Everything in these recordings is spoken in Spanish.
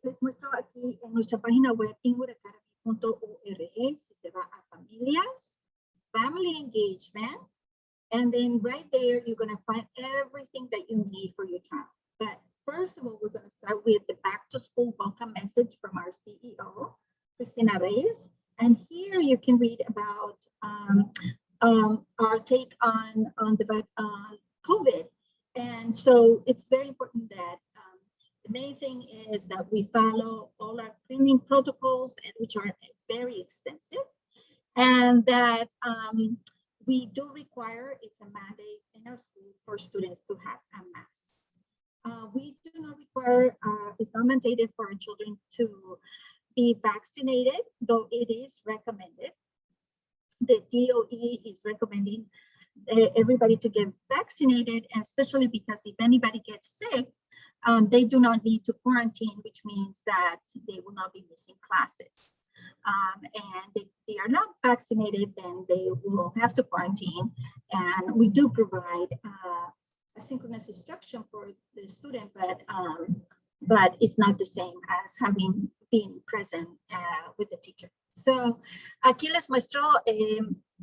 les muestro aquí en nuestra página web inwoodacademy.org. Si se va a familias, family engagement, and then right there, you're going to find everything that you need for your child. But first of all, we're going to start with the back to school welcome message from our CEO, Cristina Reyes. And here you can read about our take on the COVID. And so it's very important that the main thing is that we follow all our cleaning protocols, which are very extensive, and that we do require, it's a mandate in our school for students to have a mask. We do not require, it's not mandated for our children to be vaccinated, though it is recommended. The DOE is recommending everybody to get vaccinated, and especially because if anybody gets sick, they do not need to quarantine, which means that they will not be missing classes. And if they are not vaccinated, then they will have to quarantine. And we do provide asynchronous instruction for the student, but it's not the same as having been present with the teacher. So aquí les muestro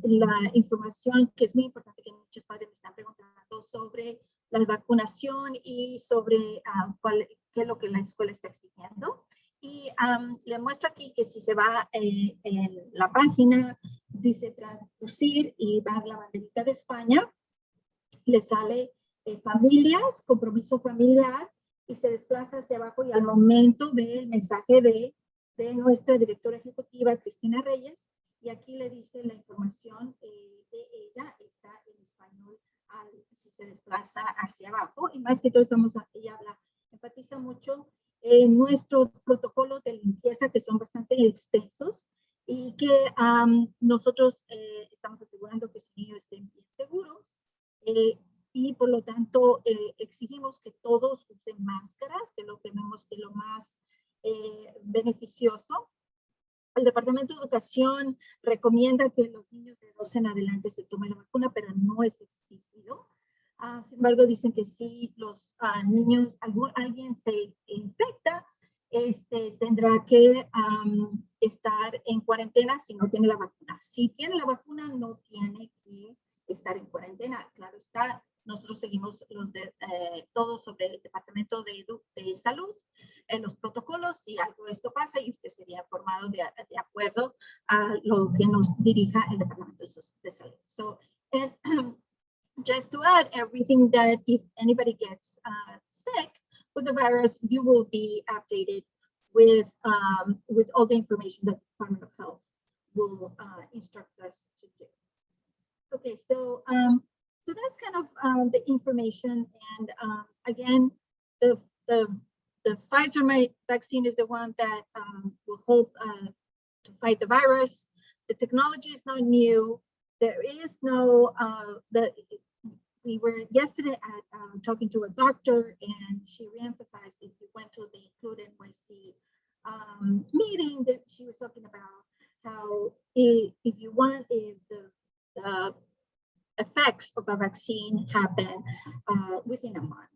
la información que es muy importante, que muchos padres me están preguntando sobre la vacunación y sobre qué es lo que la escuela está exigiendo. Y le muestro aquí que si se va en la página, dice traducir y va a la banderita de España, le sale familias, compromiso familiar, y se desplaza hacia abajo y al momento ve el mensaje de nuestra directora ejecutiva, Cristina Reyes, y aquí le dice la información de ella, está en español, si se desplaza hacia abajo, y más que todo ella enfatiza mucho nuestros protocolos de limpieza, que son bastante extensos, y que nosotros estamos asegurando que sus niños estén bien seguros, y por lo tanto exigimos que todos usen máscaras, que lo que vemos que lo más beneficioso. El Departamento de Educación recomienda que los niños de 12 en adelante se tomen la vacuna, pero no es exigido. Sin embargo, dicen que si los niños, alguien se infecta, tendrá que estar en cuarentena si no tiene la vacuna. Si tiene la vacuna, no tiene que estar en cuarentena. Claro está, nosotros seguimos todo sobre el Departamento de Salud, los protocolos. Si algo de esto pasa, y usted sería informado de acuerdo a lo que nos dirija el Departamento de Salud. So, just to add everything, that if anybody gets sick with the virus, you will be updated with all the information that the Department of Health will instruct us to do. Okay, so that's kind of the information, and again, the Pfizer vaccine is the one that will help to fight the virus. The technology is not new. There is no we were yesterday at talking to a doctor, and she reemphasized, if you went to the Include NYC meeting, that she was talking about how if the effects of a vaccine happen within a month.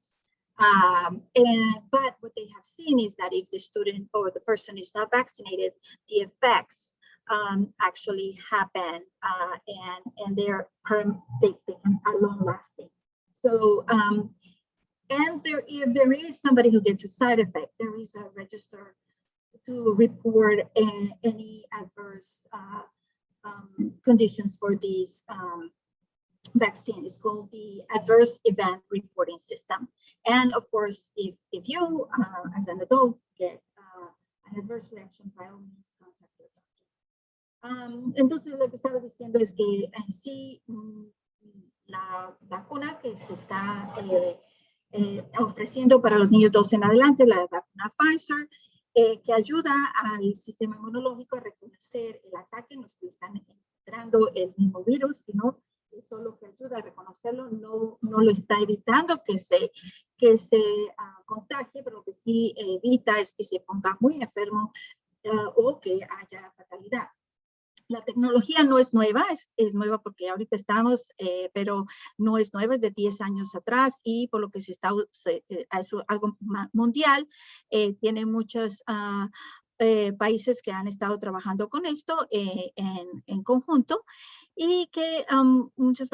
But what they have seen is that if the student or the person is not vaccinated, the effects actually happen, and they are long lasting. So, and if there is somebody who gets a side effect, there is a register to report any adverse conditions for these vaccine. It's called the Adverse Event Reporting System. And of course, if you, as an adult, get an adverse reaction, by all means, contact your doctor. Entonces, lo que estaba diciendo es que en sí, la vacuna que se está ofreciendo para los niños 12 en adelante, la vacuna Pfizer, que ayuda al sistema inmunológico a reconocer el ataque, no es que están entrando el mismo virus, sino eso lo que ayuda a reconocerlo, no lo está evitando que se contagie, pero lo que sí evita es que se ponga muy enfermo o que haya fatalidad. La tecnología no es nueva, es nueva porque ahorita estamos, pero no es nueva, es de 10 años atrás y por lo que es algo mundial, tiene muchos países que han estado trabajando con esto en conjunto y que muchas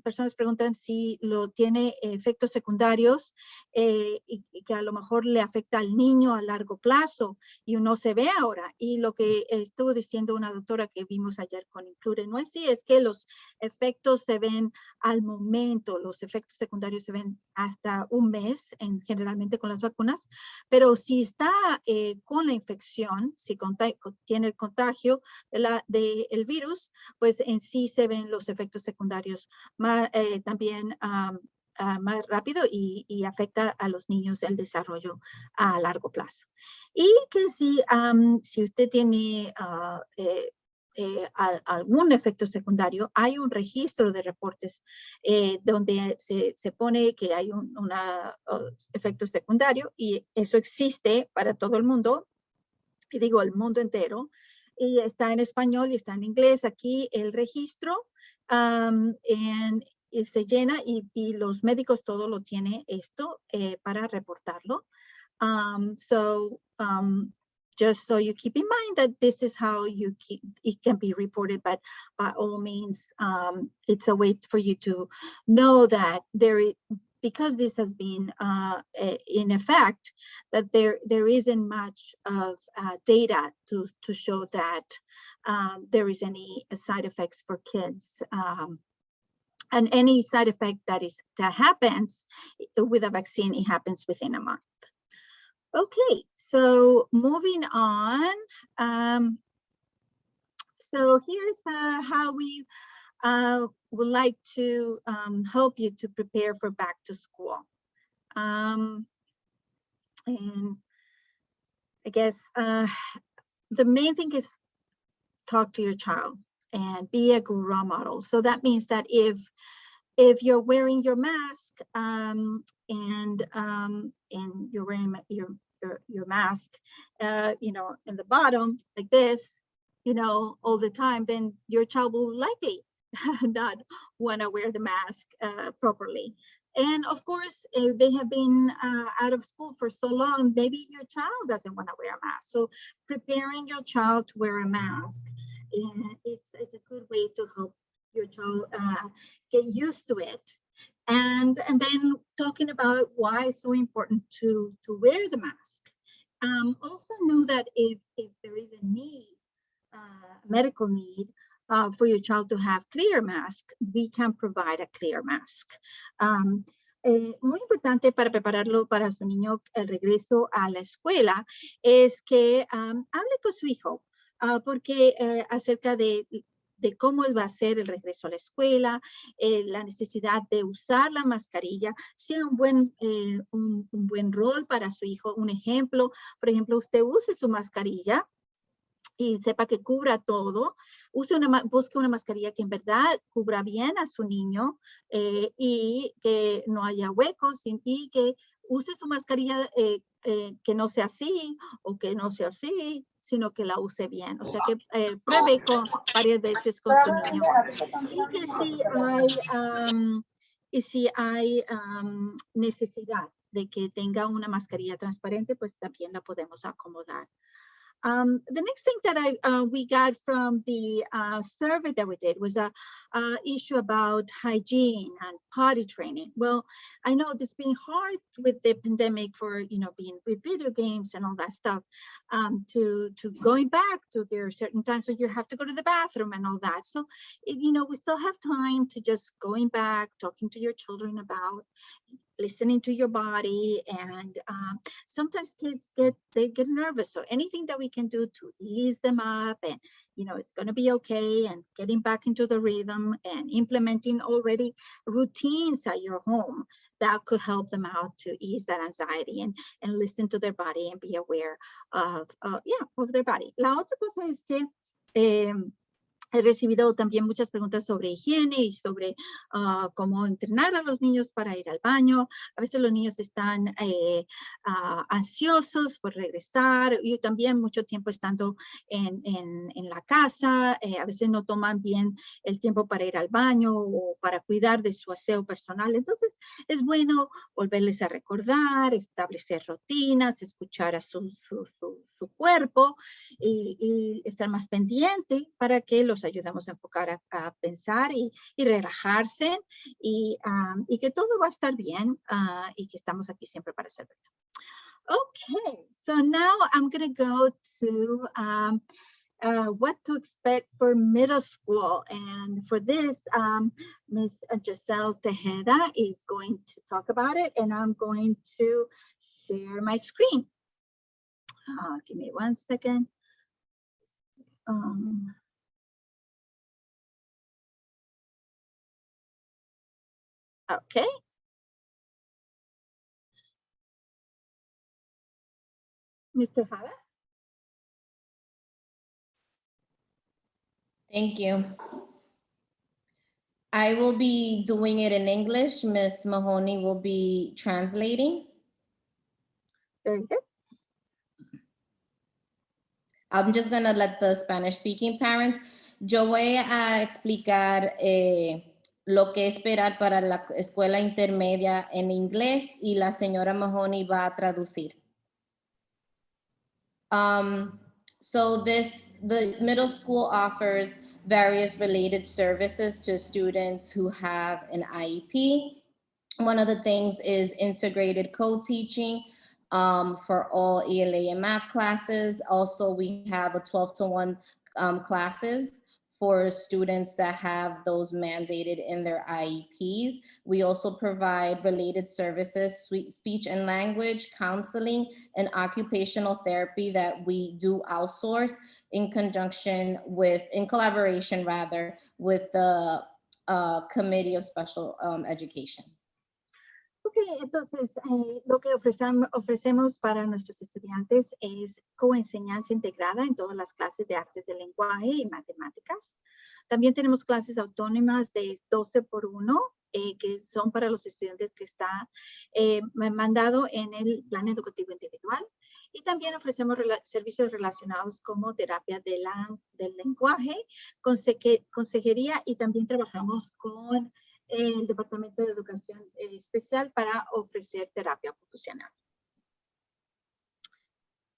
personas preguntan si lo tiene efectos secundarios y que a lo mejor le afecta al niño a largo plazo y uno se ve ahora. Y lo que estuvo diciendo una doctora que vimos ayer con Include NYC es que los efectos se ven al momento, los efectos secundarios se ven hasta un mes, generalmente con las vacunas, pero si está con la infección, si tiene el contagio del virus, pues en sí se ven los efectos secundarios también más rápido y afecta a los niños el desarrollo a largo plazo. Y que si usted tiene algún efecto secundario, hay un registro de reportes donde se pone que hay un efecto secundario y eso existe para todo el mundo, y digo el mundo entero, y está en español y está en inglés aquí el registro y se llena y los médicos todo lo tiene esto para reportarlo. Just so you keep in mind that this is how it can be reported, but by all means, it's a way for you to know that because this has been in effect, that there isn't much of data to show that there is any side effects for kids. And any side effect that happens with a vaccine, it happens within a month. Okay, so moving on. So here's how we would like to help you to prepare for back to school. And I guess the main thing is talk to your child and be a good role model. So that means that if you're wearing your mask and you're wearing your mask, you know, in the bottom like this, you know, all the time, then your child will likely not want to wear the mask properly. And of course, if they have been out of school for so long, maybe your child doesn't want to wear a mask. So preparing your child to wear a mask, it's a good way to help your child get used to it. And then talking about why it's so important to wear the mask. Also know that if there is a need, medical need, for your child to have clear mask, we can provide a clear mask. Muy importante para prepararlo para su niño el regreso a la escuela es que hable con su hijo, porque acerca de cómo va a ser el regreso a la escuela, la necesidad de usar la mascarilla, sea un buen rol para su hijo. Un ejemplo, por ejemplo, usted use su mascarilla y sepa que cubra todo, busque una mascarilla que en verdad cubra bien a su niño y que no haya huecos y que use su mascarilla que no sea así o que no sea así, sino que la use bien. O sea, que pruebe varias veces con su niño. Y si hay necesidad de que tenga una mascarilla transparente, pues también la podemos acomodar. The next thing that we got from the survey that we did was a issue about hygiene and potty training. Well, I know it's been hard with the pandemic for, you know, being with video games and all that stuff, to going back to there are certain times when you have to go to the bathroom and all that. So, you know, we still have time to just going back, talking to your children about listening to your body, and sometimes kids get nervous. So anything that we can do to ease them up, and you know, it's going to be okay, and getting back into the rhythm and implementing already routines at your home that could help them out to ease that anxiety and listen to their body and be aware of their body. La otra cosa es que He recibido también muchas preguntas sobre higiene y sobre cómo entrenar a los niños para ir al baño. A veces los niños están ansiosos por regresar y también mucho tiempo estando en la casa. A veces no toman bien el tiempo para ir al baño o para cuidar de su aseo personal. Entonces, es bueno volverles a recordar, establecer rutinas, escuchar a su cuerpo y estar más pendiente para que los ayudemos a enfocar a pensar y relajarse y que todo va a estar bien y que estamos aquí siempre para servirlo. Okay, so now I'm going to go to what to expect for middle school. And for this, Ms. Giselle Tejeda is going to talk about it, and I'm going to share my screen. Give me 1 second. Okay. Mr. Tejeda? Thank you. I will be doing it in English. Ms. Mahoney will be translating. Very good. I'm just going to let the Spanish speaking parents. Yo voy a explicar lo que esperar para la escuela intermedia en inglés y la señora Mahoney va a traducir. So the middle school offers various related services to students who have an IEP. One of the things is integrated co-teaching for all ELA and math classes. Also, we have a 12-to-1 classes for students that have those mandated in their IEPs. We also provide related services, speech and language, counseling, and occupational therapy that we do outsource in collaboration rather, with the Committee of Special Education. Ok, entonces lo que ofrecemos para nuestros estudiantes es coenseñanza integrada en todas las clases de artes del lenguaje y matemáticas. También tenemos clases autónomas de 12x1, que son para los estudiantes que está mandado en el plan educativo individual. Y también ofrecemos servicios relacionados como terapia del lenguaje, consejería, y también trabajamos con el Departamento de Educación Especial para ofrecer terapia ocupacional.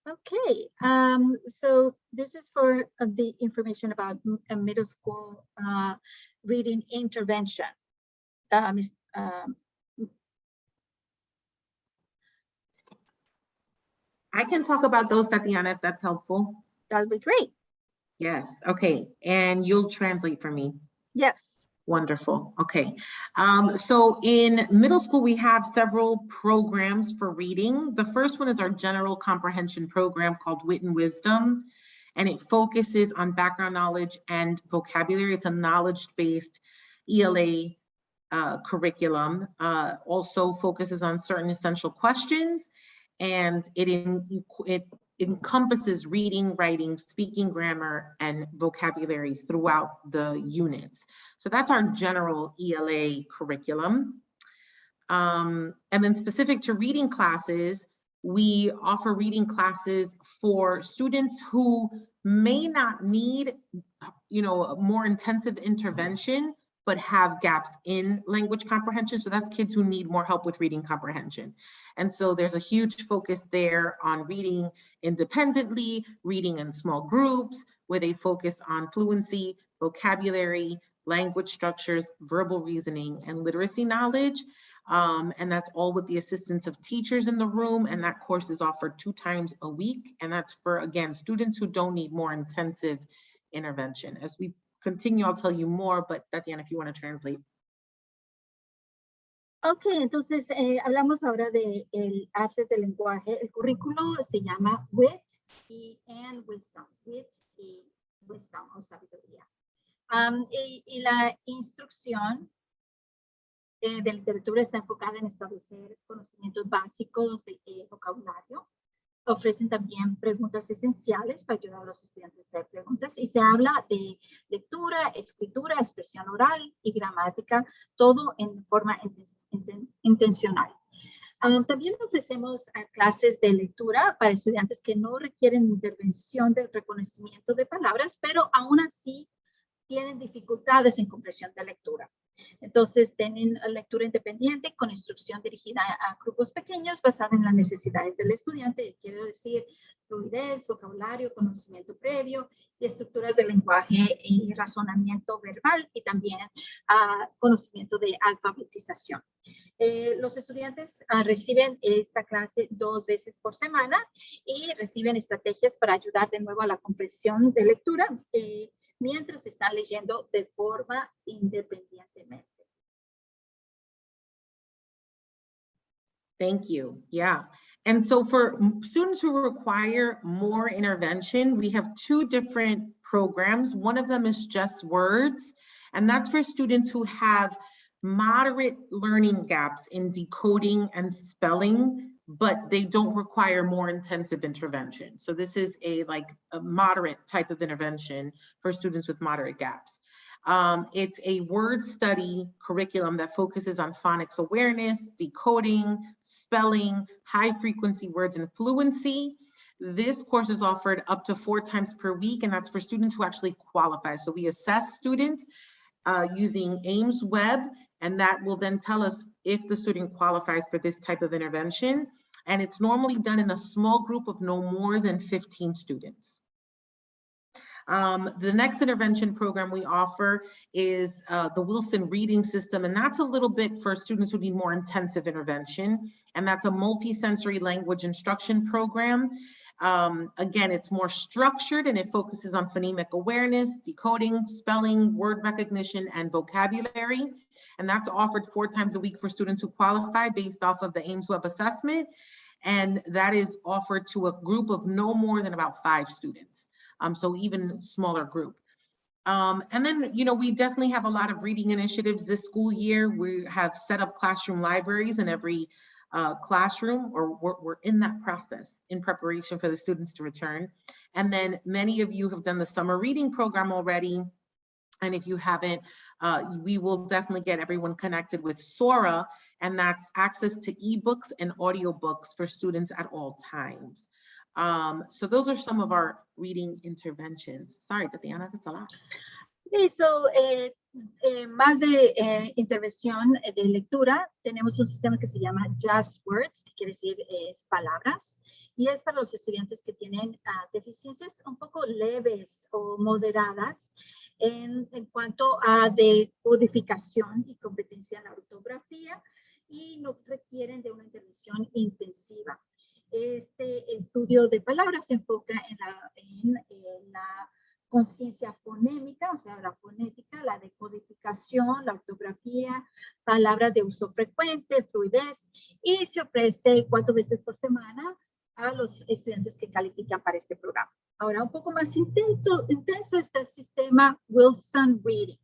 Okay, so this is for the information about a middle school reading intervention. I can talk about those, Tatiana, if that's helpful. That would be great. Yes, okay, and you'll translate for me. Yes. Wonderful. Okay. So in middle school, we have several programs for reading. The first one is our general comprehension program called Wit and Wisdom, and it focuses on background knowledge and vocabulary. It's a knowledge-based ELA curriculum. Also focuses on certain essential questions, and it encompasses reading, writing, speaking, grammar, and vocabulary throughout the units. So that's our general ELA curriculum. And then specific to reading classes, we offer reading classes for students who may not need, a more intensive intervention, but have gaps in language comprehension. So that's kids who need more help with reading comprehension. And so there's a huge focus there on reading independently, reading in small groups, where they focus on fluency, vocabulary, language structures, verbal reasoning, and literacy knowledge. And that's all with the assistance of teachers in the room. And that course is offered 2 times a week. And that's for, again, students who don't need more intensive intervention. As we continue, I'll tell you more, but Tatiana, if you want to translate. Ok, entonces hablamos ahora de el artes del lenguaje. El currículo se llama Wit and Wisdom. Wit y Wisdom, o sabiduría. Y la instrucción de literatura está enfocada en establecer conocimientos básicos de vocabulario, Ofrecen también preguntas esenciales para ayudar a los estudiantes a hacer preguntas y se habla de lectura, escritura, expresión oral y gramática, todo en forma intencional. También ofrecemos clases de lectura para estudiantes que no requieren intervención de reconocimiento de palabras, pero aún así tienen dificultades en comprensión de lectura. Entonces, tienen lectura independiente con instrucción dirigida a grupos pequeños basada en las necesidades del estudiante. Quiero decir, fluidez, vocabulario, conocimiento previo y estructuras de lenguaje y razonamiento verbal y también conocimiento de alfabetización. Los estudiantes reciben esta clase 2 veces por semana y reciben estrategias para ayudar de nuevo a la comprensión de lectura mientras están leyendo de forma independientemente. Thank you. Yeah. And so for students who require more intervention, we have 2 different programs. One of them is Just Words, and that's for students who have moderate learning gaps in decoding and spelling, but they don't require more intensive intervention. So this is a moderate type of intervention for students with moderate gaps. It's a word study curriculum that focuses on phonics awareness, decoding, spelling, high frequency words, and fluency. This course is offered up to 4 times per week, and that's for students who actually qualify. So we assess students using Ames Web, and that will then tell us if the student qualifies for this type of intervention. And it's normally done in a small group of no more than 15 students. The next intervention program we offer is the Wilson Reading System, and that's a little bit for students who need more intensive intervention, and that's a multi-sensory language instruction program. Again, it's more structured and it focuses on phonemic awareness, decoding, spelling, word recognition, and vocabulary. And that's offered 4 times a week for students who qualify based off of the Ames Web assessment. And that is offered to a group of no more than about 5 students. So even smaller group. And then, we definitely have a lot of reading initiatives this school year. We have set up classroom libraries in every classroom, or we're in that process in preparation for the students to return. And then many of you have done the summer reading program already. And if you haven't, we will definitely get everyone connected with Sora, and that's access to ebooks and audiobooks for students at all times. So those are some of our reading interventions. Sorry, Tatiana, that's a lot. Okay, so más de intervención de lectura, tenemos un sistema que se llama Just Words, que quiere decir palabras, y es para los estudiantes que tienen deficiencias un poco leves o moderadas en cuanto a decodificación y competencia en la ortografía, y no requieren de una intervención intensiva. Este estudio de palabras se enfoca en la conciencia fonémica, o sea, la fonética, la decodificación, la ortografía, palabras de uso frecuente, fluidez, y se ofrece 4 veces por semana a los estudiantes que califican para este programa. Ahora, un poco más intenso está el sistema Wilson Reading,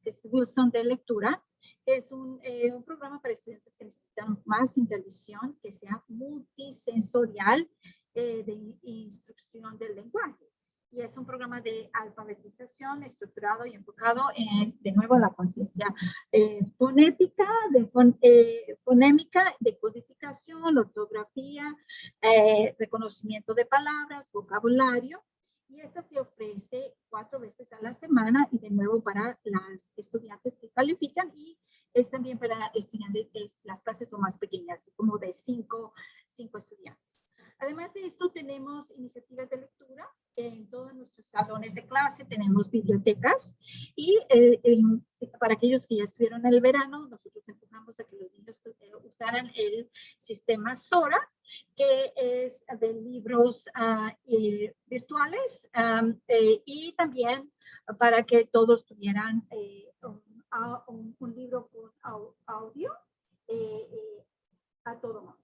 que es Wilson de lectura. Es un programa para estudiantes que necesitan más intervención, que sea multisensorial de instrucción del lenguaje. Y es un programa de alfabetización estructurado y enfocado de nuevo en la conciencia fonética, fonémica, decodificación, ortografía, reconocimiento de palabras, vocabulario. Y esta se ofrece 4 veces a la semana y de nuevo para las estudiantes que califican, y es también para estudiantes, las clases son más pequeñas, como de 5 estudiantes. Además de esto, tenemos iniciativas de lectura en todos nuestros salones de clase, tenemos bibliotecas, y para aquellos que ya estuvieron en el verano, nosotros empujamos a que los niños usaran el sistema Sora, que es de libros virtuales, y también para que todos tuvieran un libro con audio a todo momento.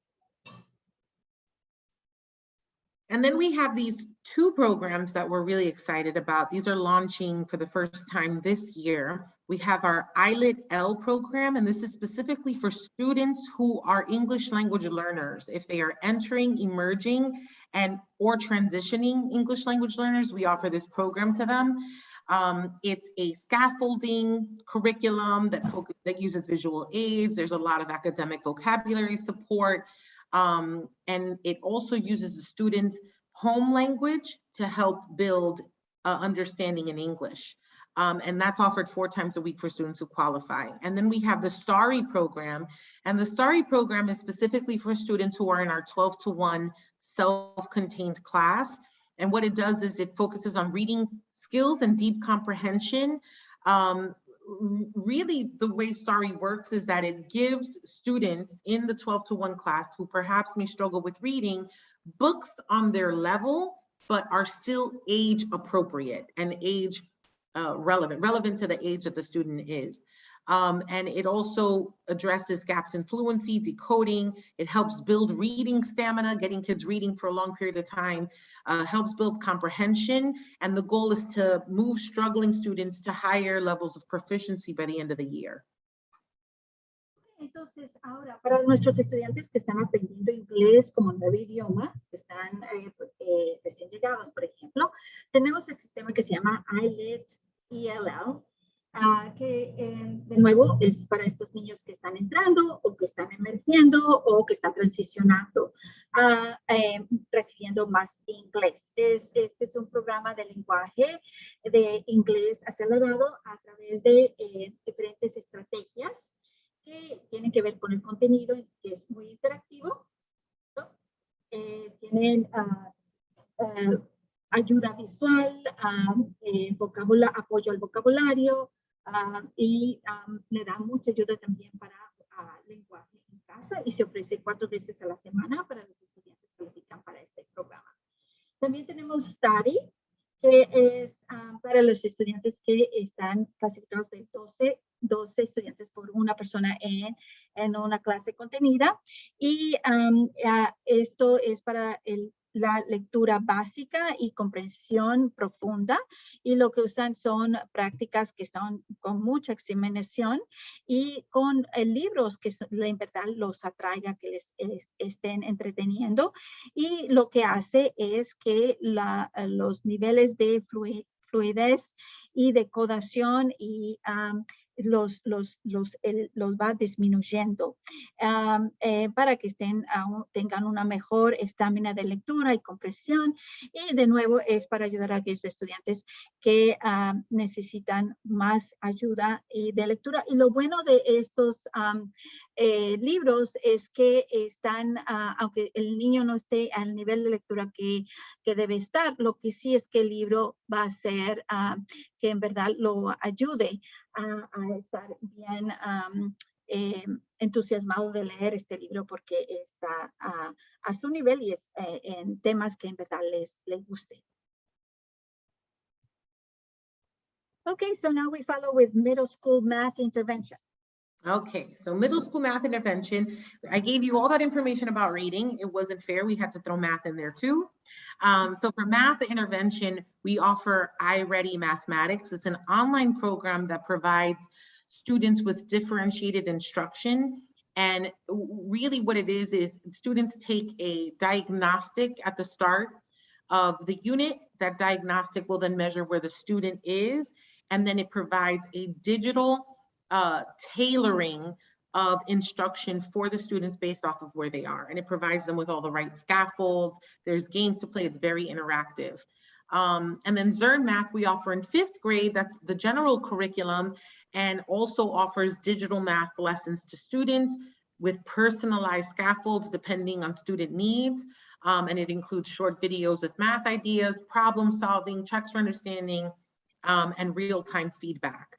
And then we have these two programs that we're really excited about. These are launching for the first time this year. We have our ILIT L program, and this is specifically for students who are English language learners. If they are entering, emerging, or transitioning English language learners, we offer this program to them. It's a scaffolding curriculum that uses visual aids. There's a lot of academic vocabulary support. And it also uses the students' home language to help build understanding in English. And that's offered 4 times a week for students who qualify. And then we have the STARI program. And the STARI program is specifically for students who are in our 12-to-1 self-contained class. And what it does is it focuses on reading skills and deep comprehension. Really, the way STARI works is that it gives students in the 12-to-1 class who perhaps may struggle with reading books on their level, but are still age appropriate and age relevant to the age that the student is. And it also addresses gaps in fluency, decoding. It helps build reading stamina, getting kids reading for a long period of time, helps build comprehension. And the goal is to move struggling students to higher levels of proficiency by the end of the year. Entonces, ahora para nuestros estudiantes que están aprendiendo inglés como nuevo idioma, que están recién llegados, por ejemplo, tenemos el sistema que se llama ILIT ELL, que de nuevo es para estos niños que están entrando o que están emergiendo o que están transicionando, recibiendo más inglés. Este es un programa de lenguaje de inglés acelerado a través de diferentes estrategias que tienen que ver con el contenido, que es muy interactivo, ¿no? Tienen ayuda visual, apoyo al vocabulario, y le da mucha ayuda también para lenguaje en casa, y se ofrece 4 veces a la semana para los estudiantes que califican para este programa. También tenemos STARI, que es para los estudiantes que están clasificados de 12 estudiantes por una persona en una clase contenida, y esto es para la lectura básica y comprensión profunda, y lo que usan son prácticas que son con mucha examinación y con libros que en verdad los atraiga, que les estén entreteniendo, y lo que hace es que los niveles de fluidez y decodición y los va disminuyendo para que tengan una mejor estamina de lectura y comprensión, y de nuevo es para ayudar a aquellos estudiantes que necesitan más ayuda de lectura. Y lo bueno de estos libros es que están, aunque el niño no esté al nivel de lectura que debe estar, lo que sí es que el libro va a ser que en verdad lo ayude a estar bien entusiasmado de leer este libro, porque está a su nivel y es en temas que en verdad les guste. Okay, so now we follow with middle school math intervention. Okay, so middle school math intervention. I gave you all that information about reading. It wasn't fair. We had to throw math in there too. So for math intervention, we offer iReady Mathematics. It's an online program that provides students with differentiated instruction. And really what it is students take a diagnostic at the start of the unit. That diagnostic will then measure where the student is. And then it provides a digital tailoring of instruction for the students based off of where they are. And it provides them with all the right scaffolds. There's games to play. It's very interactive. And then Zern Math we offer in 5th grade. That's the general curriculum, and also offers digital math lessons to students with personalized scaffolds depending on student needs. And it includes short videos with math ideas, problem solving, checks for understanding, and real-time feedback.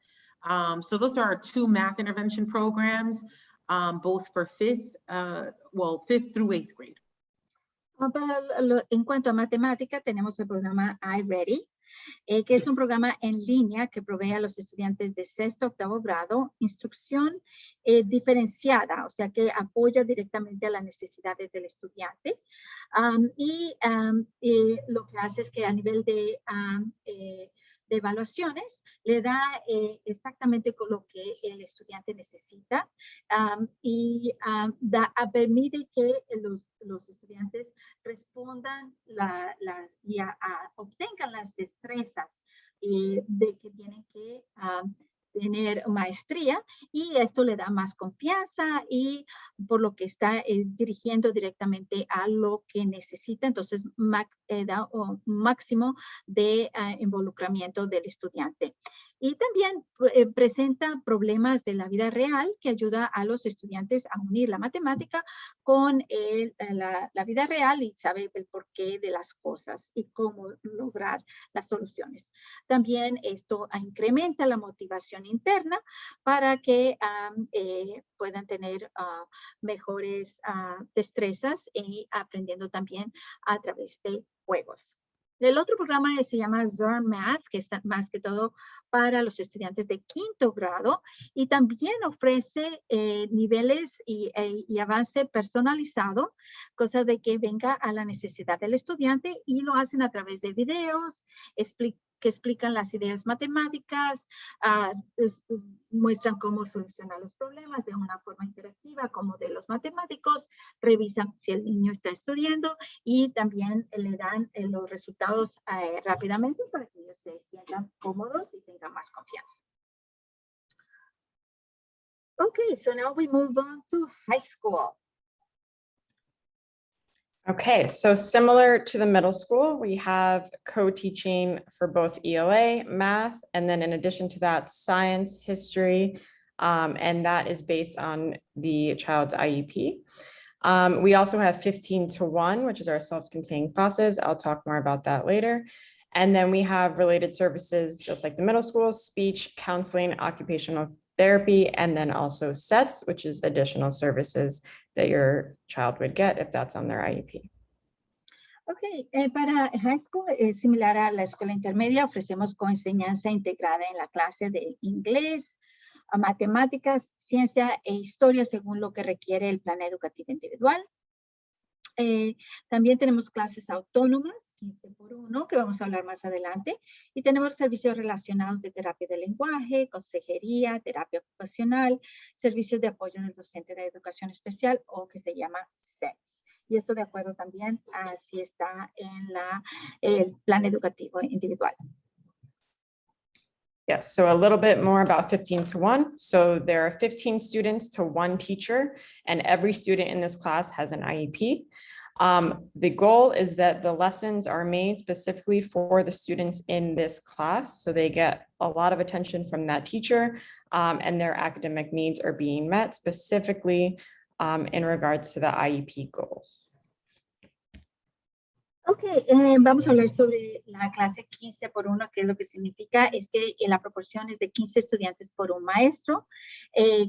So those are our 2 math intervention programs, both for 5th through 8th grade. En cuanto a matemática, tenemos el programa iReady, que es un programa en línea que provee a los estudiantes de sexto a octavo grado instrucción diferenciada, o sea que apoya directamente a las necesidades del estudiante. Lo que hace es que a nivel de evaluaciones le da exactamente con lo que el estudiante necesita permite que los estudiantes respondan obtengan las destrezas de que tienen que tener maestría, y esto le da más confianza y por lo que está dirigiendo directamente a lo que necesita. Entonces da un máximo de involucramiento del estudiante. Y también presenta problemas de la vida real que ayuda a los estudiantes a unir la matemática con la vida real y saber el porqué de las cosas y cómo lograr las soluciones. También esto incrementa la motivación interna para que puedan tener mejores destrezas y aprendiendo también a través de juegos. El otro programa se llama Learn Math, que está más que todo para los estudiantes de quinto grado y también ofrece niveles y avance personalizado, cosa de que venga a la necesidad del estudiante, y lo hacen a través de videos que explican las ideas matemáticas, muestran cómo solucionar los problemas de una forma interactiva como de los matemáticos, revisan si el niño está estudiando y también le dan los resultados rápidamente para que ellos se sientan cómodos y tengan más confianza. Okay, so now we move on to high school. Okay, so similar to the middle school, we have co-teaching for both ELA, math, and then in addition to that, science, history, and that is based on the child's IEP. We also have 15-to-1, which is our self-contained classes. I'll talk more about that later. And then we have related services, just like the middle school, speech, counseling, occupational therapy, and then also SETS, which is additional services that your child would get if that's on their IEP. Ok, para high school es similar a la escuela intermedia. Ofrecemos coenseñanza integrada en la clase de inglés, matemáticas, ciencia e historia según lo que requiere el plan educativo individual. También tenemos clases autónomas, 15x1, que vamos a hablar más adelante. Y tenemos servicios relacionados de terapia de lenguaje, consejería, terapia ocupacional, servicios de apoyo del docente de educación especial o que se llama SETS. Y esto de acuerdo también a si está en el plan educativo individual. Yes, so a little bit more about 15-to-1. So there are 15 students to one teacher, and every student in this class has an IEP. The goal is that the lessons are made specifically for the students in this class, so they get a lot of attention from that teacher, and their academic needs are being met specifically in regards to the IEP goals. Ok, vamos a hablar sobre la clase 15x1, que es lo que significa es que la proporción es de 15 estudiantes por un maestro.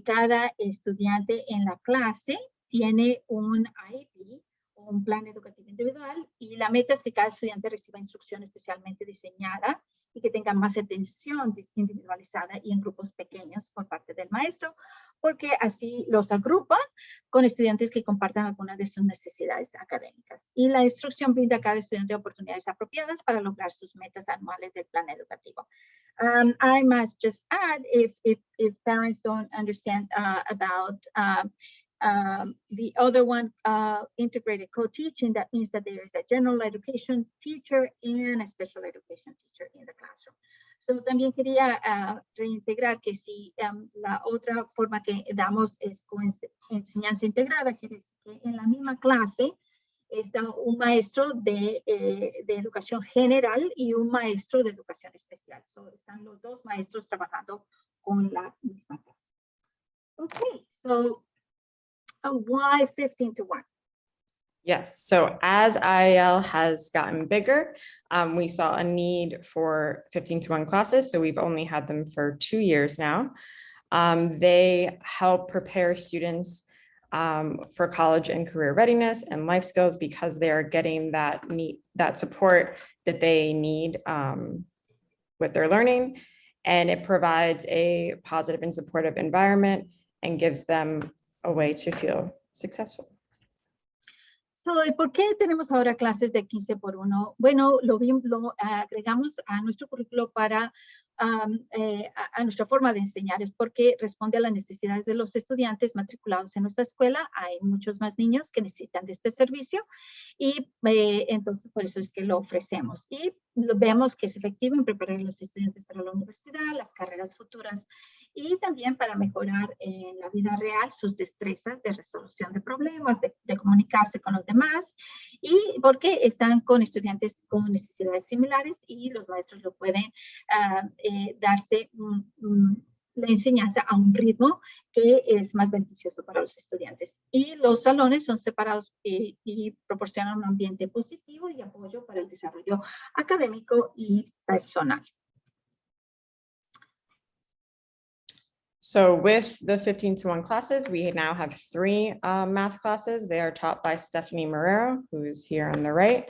Cada estudiante en la clase tiene un IEP, un plan educativo individual, y la meta es que cada estudiante reciba instrucción especialmente diseñada y que tenga más atención individualizada y en grupos pequeños por parte del maestro, porque así los agrupan con estudiantes que compartan algunas de sus necesidades académicas. Y la instrucción brinda a cada estudiante oportunidades apropiadas para lograr sus metas anuales del plan educativo. I must just add, if parents don't understand about the other one, integrated co-teaching, that means that there is a general education teacher and a special education teacher in the classroom. So, también quería reintegrar que si la otra forma que damos es con enseñanza integrada, quiere decir que en la misma clase está un maestro de educación general y un maestro de educación especial. So, están los dos maestros trabajando con la misma clase. Okay, so why 15-to-1? Yes, so as IEL has gotten bigger, we saw a need for 15-to-1 classes, so we've only had them for 2 years now. They help prepare students for college and career readiness and life skills because they are getting that support that they need with their learning, and it provides a positive and supportive environment and gives them a way to feel successful. So, ¿y por qué tenemos ahora clases de 15 por 1? Bueno, lo agregamos a nuestro currículo para a nuestra forma de enseñar, es porque responde a las necesidades de los estudiantes matriculados en nuestra escuela. Hay muchos más niños que necesitan de este servicio y entonces por eso es que lo ofrecemos. Y vemos que es efectivo en preparar a los estudiantes para la universidad, las carreras futuras y también para mejorar en la vida real sus destrezas de resolución de problemas, de comunicarse con los demás, y porque están con estudiantes con necesidades similares y los maestros lo pueden darse la enseñanza a un ritmo que es más beneficioso para los estudiantes. Y los salones son separados y proporcionan un ambiente positivo y apoyo para el desarrollo académico y personal. So with the 15-to-1 classes, we now have 3 math classes. They are taught by Stephanie Marrero, who is here on the right.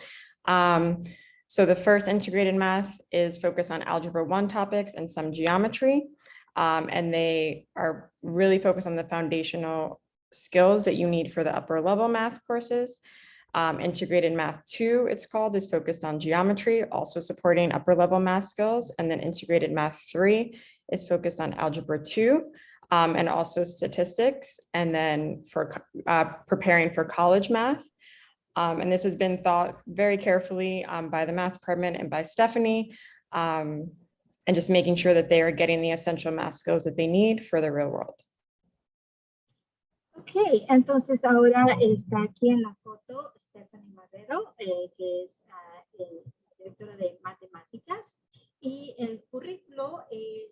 So the first integrated math is focused on Algebra 1 topics and some geometry. And they are really focused on the foundational skills that you need for the upper level math courses. Integrated Math 2, it's called, is focused on geometry, also supporting upper level math skills. And then Integrated Math 3 is focused on Algebra 2 and also statistics. And then for preparing for college math. And this has been thought very carefully by the math department and by Stephanie, and just making sure that they are getting the essential math skills that they need for the real world. Ok, entonces ahora está aquí en la foto Stephanie Marrero, que es directora de matemáticas, y el currículo es,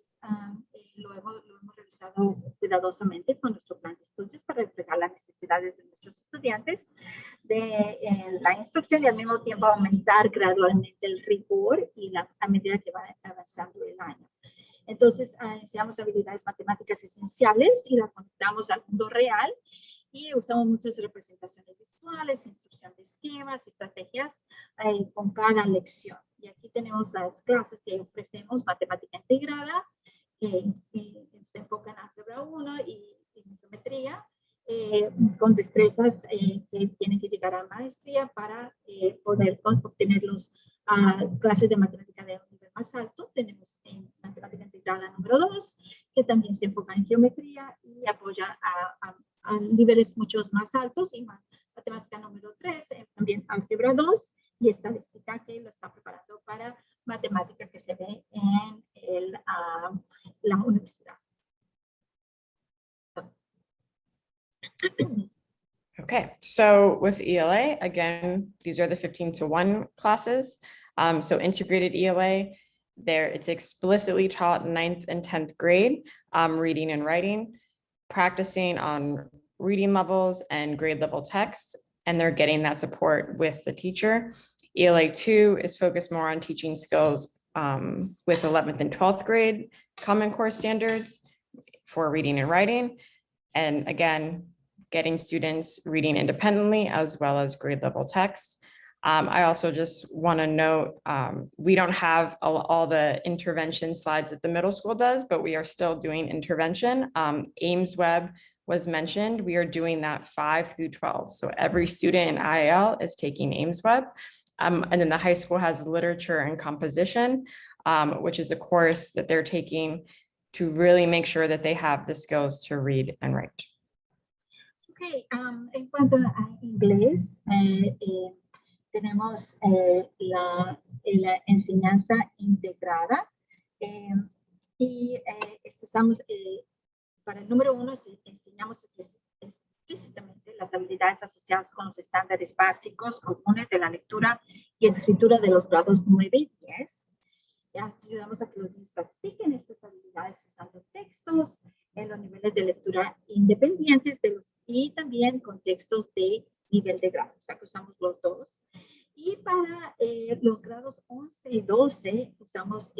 lo hemos revisado cuidadosamente con nuestro plan de estudios para reflejar las necesidades de nuestros estudiantes de la instrucción y al mismo tiempo aumentar gradualmente el rigor y a medida que va avanzando el año. Entonces, enseñamos habilidades matemáticas esenciales y las conectamos al mundo real y usamos muchas representaciones visuales, instrucción de esquemas, estrategias con cada lección. Y aquí tenemos las clases que ofrecemos, matemática integrada, que se enfoca en álgebra 1 y geometría, con destrezas que tienen que llegar a maestría para poder obtener los clases de matemática de un nivel más alto. Tenemos en matemática integrada número 2, que también se enfoca en geometría y apoya a niveles muchos más altos, y matemática número 3, también álgebra 2 y estadística, que lo está preparando para matemática que se ve en la universidad. Okay, so with ELA, again, these are the 15-to-1 classes. So integrated ELA, it's explicitly taught 9th and 10th grade, reading and writing, practicing on reading levels and grade level text, and they're getting that support with the teacher. ELA 2 is focused more on teaching skills with 11th and 12th grade Common Core standards for reading and writing. And again, getting students reading independently as well as grade level text. I also just want to note, we don't have all the intervention slides that the middle school does, but we are still doing intervention. AIMSweb was mentioned. We are doing that 5 through 12. So every student in IAL is taking AIMSweb. And then the high school has literature and composition, which is a course that they're taking to really make sure that they have the skills to read and write. Ok, en cuanto a inglés, tenemos la enseñanza integrada y estamos, para el número 1, enseñamos explícitamente las habilidades asociadas con los estándares básicos comunes de la lectura y escritura de los grados 9 y 10. Ayudamos a que los niños practiquen estas habilidades usando textos en los niveles de lectura independientes y también con textos de nivel de grado, o sea que usamos los dos. Y para los grados 11 y 12 usamos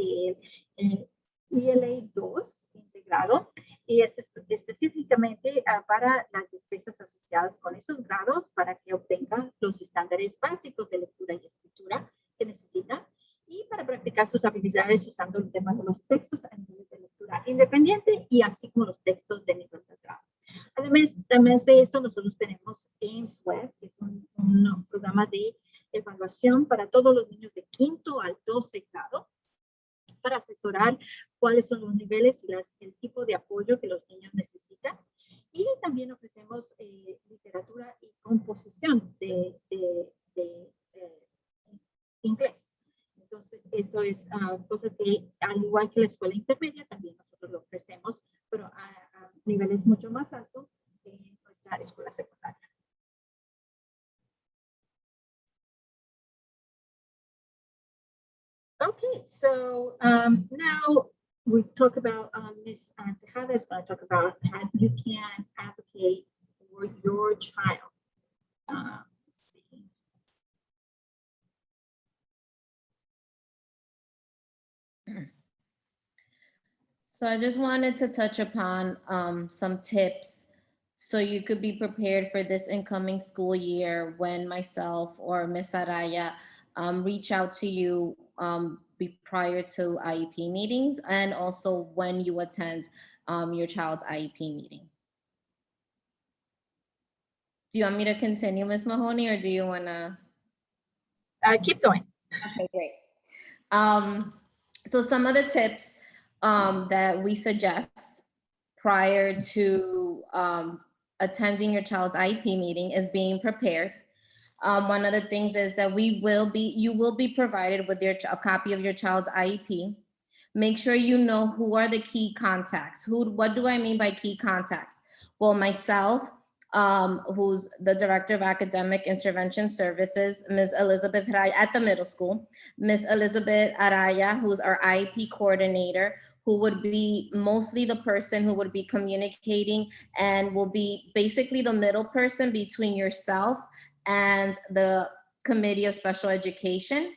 ELA 2 integrado, y es específicamente para las destrezas asociadas con esos grados para que obtengan los estándares básicos de lectura y escritura que necesitan, y para practicar practicar sus habilidades usando el tema de los textos a nivel de lectura independiente y así como los textos de nivel de grado. Además de esto, nosotros tenemos AIMSWeb, que es un programa de evaluación para todos los niños de 5º al 12 grado, para asesorar cuáles son los niveles y el tipo de apoyo que los niños necesitan. Y también ofrecemos literatura y composición de inglés. Entonces, esto es cosa que, al igual que la escuela intermedia, también nosotros lo ofrecemos, pero a niveles mucho más altos en nuestra escuela secundaria. Okay, so now we talk about Ms. Tejada is going to talk about how you can advocate for your child. Let's see. So I just wanted to touch upon some tips so you could be prepared for this incoming school year when myself or Ms. Araya reach out to you prior to IEP meetings and also when you attend your child's IEP meeting. Do you want me to continue, Ms. Mahoney, or do you want to? Keep going. Okay, great. So some of the tips that we suggest prior to attending your child's IEP meeting is being prepared. One of the things is that you will be provided with a copy of your child's IEP. Make sure you know who are the key contacts. What do I mean by key contacts? Well, myself, who's the Director of Academic Intervention Services, Ms. Elizabeth Araya at the middle school, Ms. Elizabeth Araya, who's our IEP coordinator, who would be mostly the person who would be communicating and will be basically the middle person between yourself and the Committee of Special Education.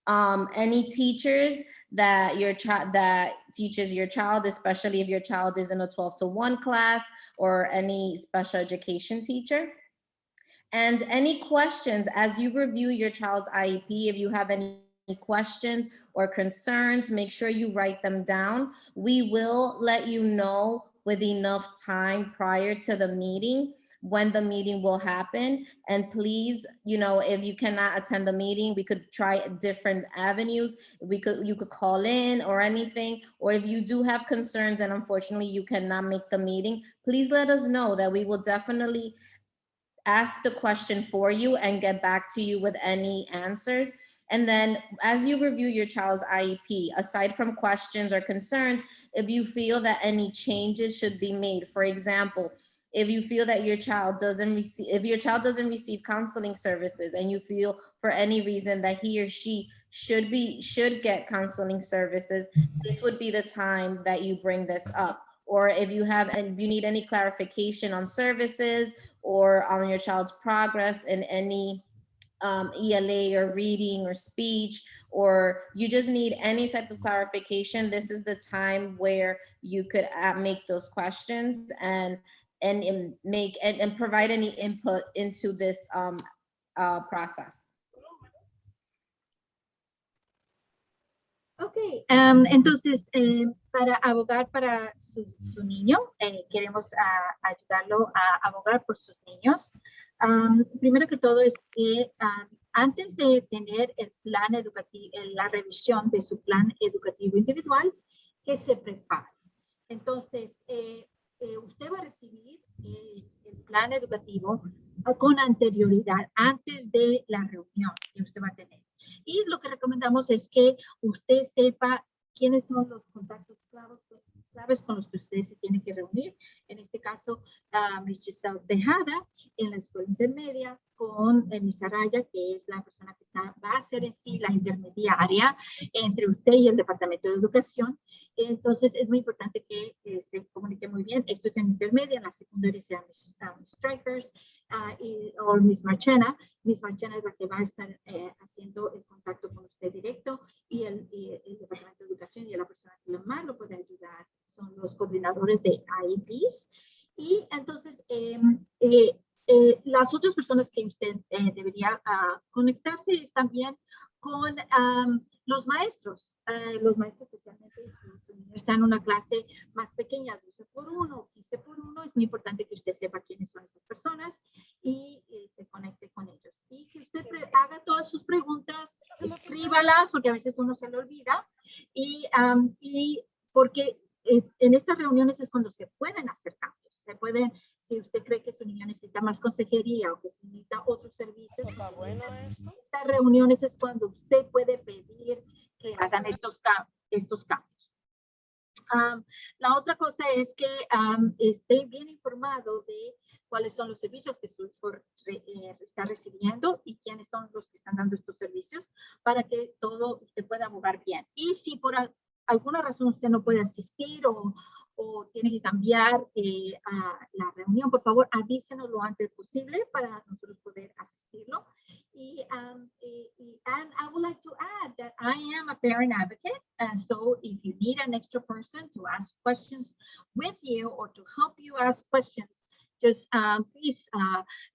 Any teachers that teaches your child, especially if your child is in a 12-to-1 class or any special education teacher. And any questions as you review your child's IEP, if you have any questions or concerns, make sure you write them down. We will let you know with enough time prior to the meeting when the meeting will happen. And please, if you cannot attend the meeting, we could try different avenues. You could call in or anything, or if you do have concerns and unfortunately you cannot make the meeting, please let us know that we will definitely ask the question for you and get back to you with any answers. And then as you review your child's IEP, aside from questions or concerns, if you feel that any changes should be made, for example, if you feel that your child doesn't receive counseling services and you feel for any reason that he or she should get counseling services, this would be the time that you bring this up. Or if you need any clarification on services or on your child's progress in any ELA or reading or speech, or you just need any type of clarification, this is the time where you could make those questions and provide any input into this process. Ok, entonces para abogar para su niño, queremos ayudarlo a abogar por sus niños. Primero que todo es que antes de tener el plan educativo, la revisión de su plan educativo individual, que se prepare. Entonces, usted va a recibir el plan educativo con anterioridad, antes de la reunión que usted va a tener. Y lo que recomendamos es que usted sepa quiénes son los contactos claves con los que usted se tiene que reunir. En este caso, Ms. Giselle Tejada en la escuela intermedia con Ms. Araya, que es la persona que va a ser en sí la intermediaria entre usted y el Departamento de Educación. Entonces, es muy importante que se comunique muy bien. Esto es en intermedia, en la secundaria será Ms. Strikers o Ms. Marchena. Ms. Marchena es la que va a estar haciendo el contacto con usted directo y el Departamento de Educación y la persona que más lo puede ayudar son los coordinadores de IEPs. Y entonces, las otras personas que usted debería conectarse es también con los maestros. Los maestros, especialmente si su niño está en una clase más pequeña, 12 por 1, 15 por 1, es muy importante que usted sepa quiénes son esas personas y se conecte con ellos. Y que usted haga todas sus preguntas, escríbalas, porque a veces uno se le olvida. Y porque en estas reuniones es cuando se pueden hacer cambios. Se pueden, si usted cree que su niño necesita más consejería o que necesita otros servicios, estas reuniones es cuando usted puede pedir que hagan estos cambios. La otra cosa es que esté bien informado de cuáles son los servicios que su hijo está recibiendo y quiénes son los que están dando estos servicios para que todo usted pueda abogar bien. Y si por alguna razón usted no puede asistir o tiene que cambiar a la reunión, por favor avísenos lo antes posible para nosotros poder asistirlo. And I would like to add that I am a parent advocate, and so if you need an extra person to ask questions with you or to help you ask questions, just please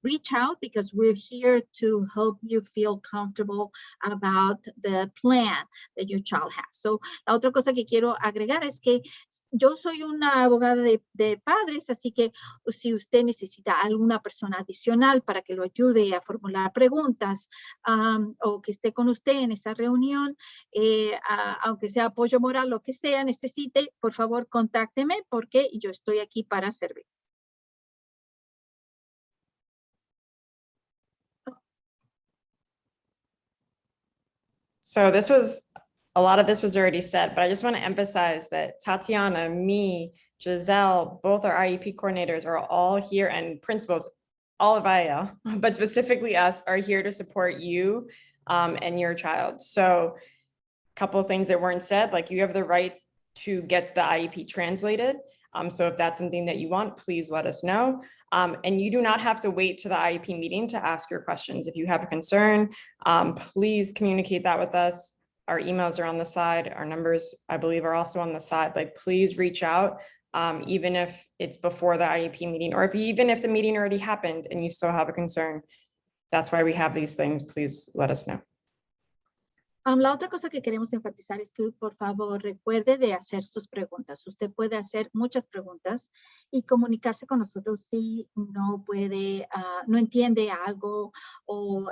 reach out, because we're here to help you feel comfortable about the plan that your child has. So, la otra cosa que quiero agregar es que yo soy una abogada de padres, así que si usted necesita alguna persona adicional para que lo ayude a formular preguntas o que esté con usted en esa reunión, aunque sea apoyo moral, lo que sea, necesite, por favor, contácteme porque yo estoy aquí para servir. So a lot of this was already said, but I just want to emphasize that Tatiana, me, Giselle, both our IEP coordinators are all here, and principals, all of IEL, but specifically us, are here to support you and your child. So a couple of things that weren't said, like you have the right to get the IEP translated. So if that's something that you want, please let us know. And you do not have to wait to the IEP meeting to ask your questions. If you have a concern, please communicate that with us. Our emails are on the side. Our numbers, I believe, are also on the side. Like, please reach out, even if it's before the IEP meeting, or even if the meeting already happened and you still have a concern. That's why we have these things. Please let us know. La otra cosa que queremos enfatizar es que, por favor, recuerde de hacer sus preguntas. Usted puede hacer muchas preguntas y comunicarse con nosotros si no puede, no entiende algo o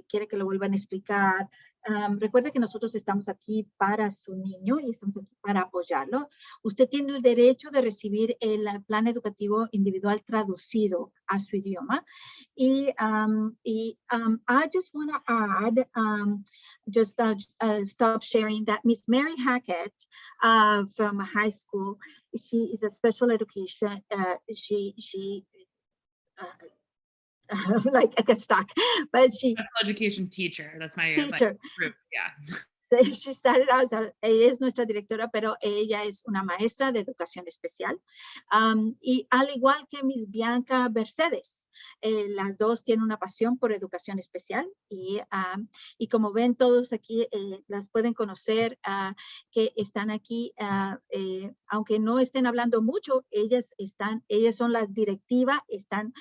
quiere que lo vuelvan a explicar. Recuerde que nosotros estamos aquí para su niño y estamos aquí para apoyarlo. Usted tiene el derecho de recibir el plan educativo individual traducido a su idioma. I just want to add, stop sharing that Miss Mary Hackett from high school, she is a special education, like I get stuck, but she special education teacher. That's my teacher. like, group. Yeah. So she started out as ella es nuestra directora, pero ella es una maestra de educación especial. Y al igual que Miss Bianca Mercedes, las dos tienen una pasión por educación especial y como ven todos aquí, las pueden conocer, que están aquí, aunque no estén hablando mucho, ellas son la directiva, están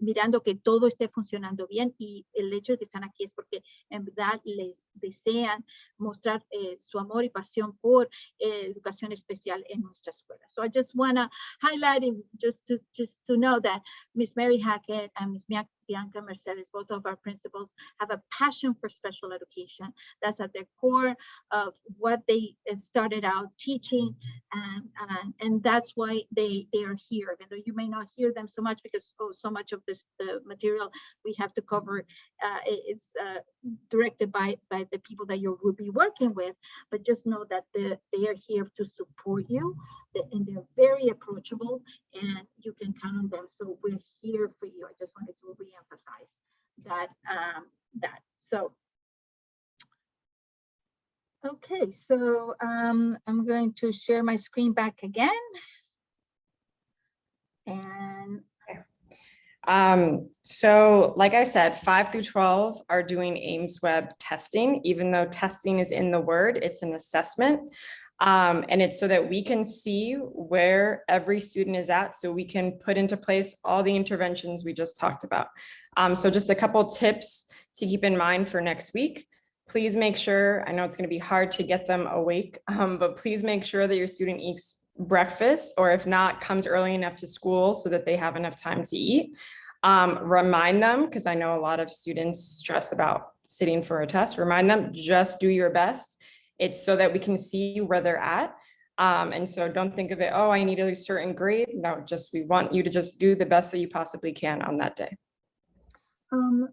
mirando que todo esté funcionando bien, y el hecho de que están aquí es porque en verdad les desean mostrar su amor y pasión por educación especial en nuestra escuela. So I just want to highlight it, just to know that Miss Mary Hackett and Miss Bianca Mercedes, both of our principals, have a passion for special education. That's at the core of what they started out teaching, and that's why they are here. Even though you may not hear them so much because so much of this material we have to cover, it's directed by the people that you will be working with, but just know that they are here to support you, and they're very approachable, and you can count on them. So we're here for you. I just wanted to re-emphasize that. So, okay, so I'm going to share my screen back again. And so like I said, 5 through 12 are doing AIMSweb testing. Even though testing is in the word, it's an assessment. And it's so that we can see where every student is at, so we can put into place all the interventions we just talked about. So just a couple tips to keep in mind for next week. please make sure, I know it's going to be hard to get them awake, but please make sure that your student eats breakfast, or if not, comes early enough to school so that they have enough time to eat. Remind them, because I know a lot of students stress about sitting for a test, remind them, just do your best. It's so that we can see where they're at. And so don't think of it, oh, I need a certain grade. No, just we want you to just do the best that you possibly can on that day.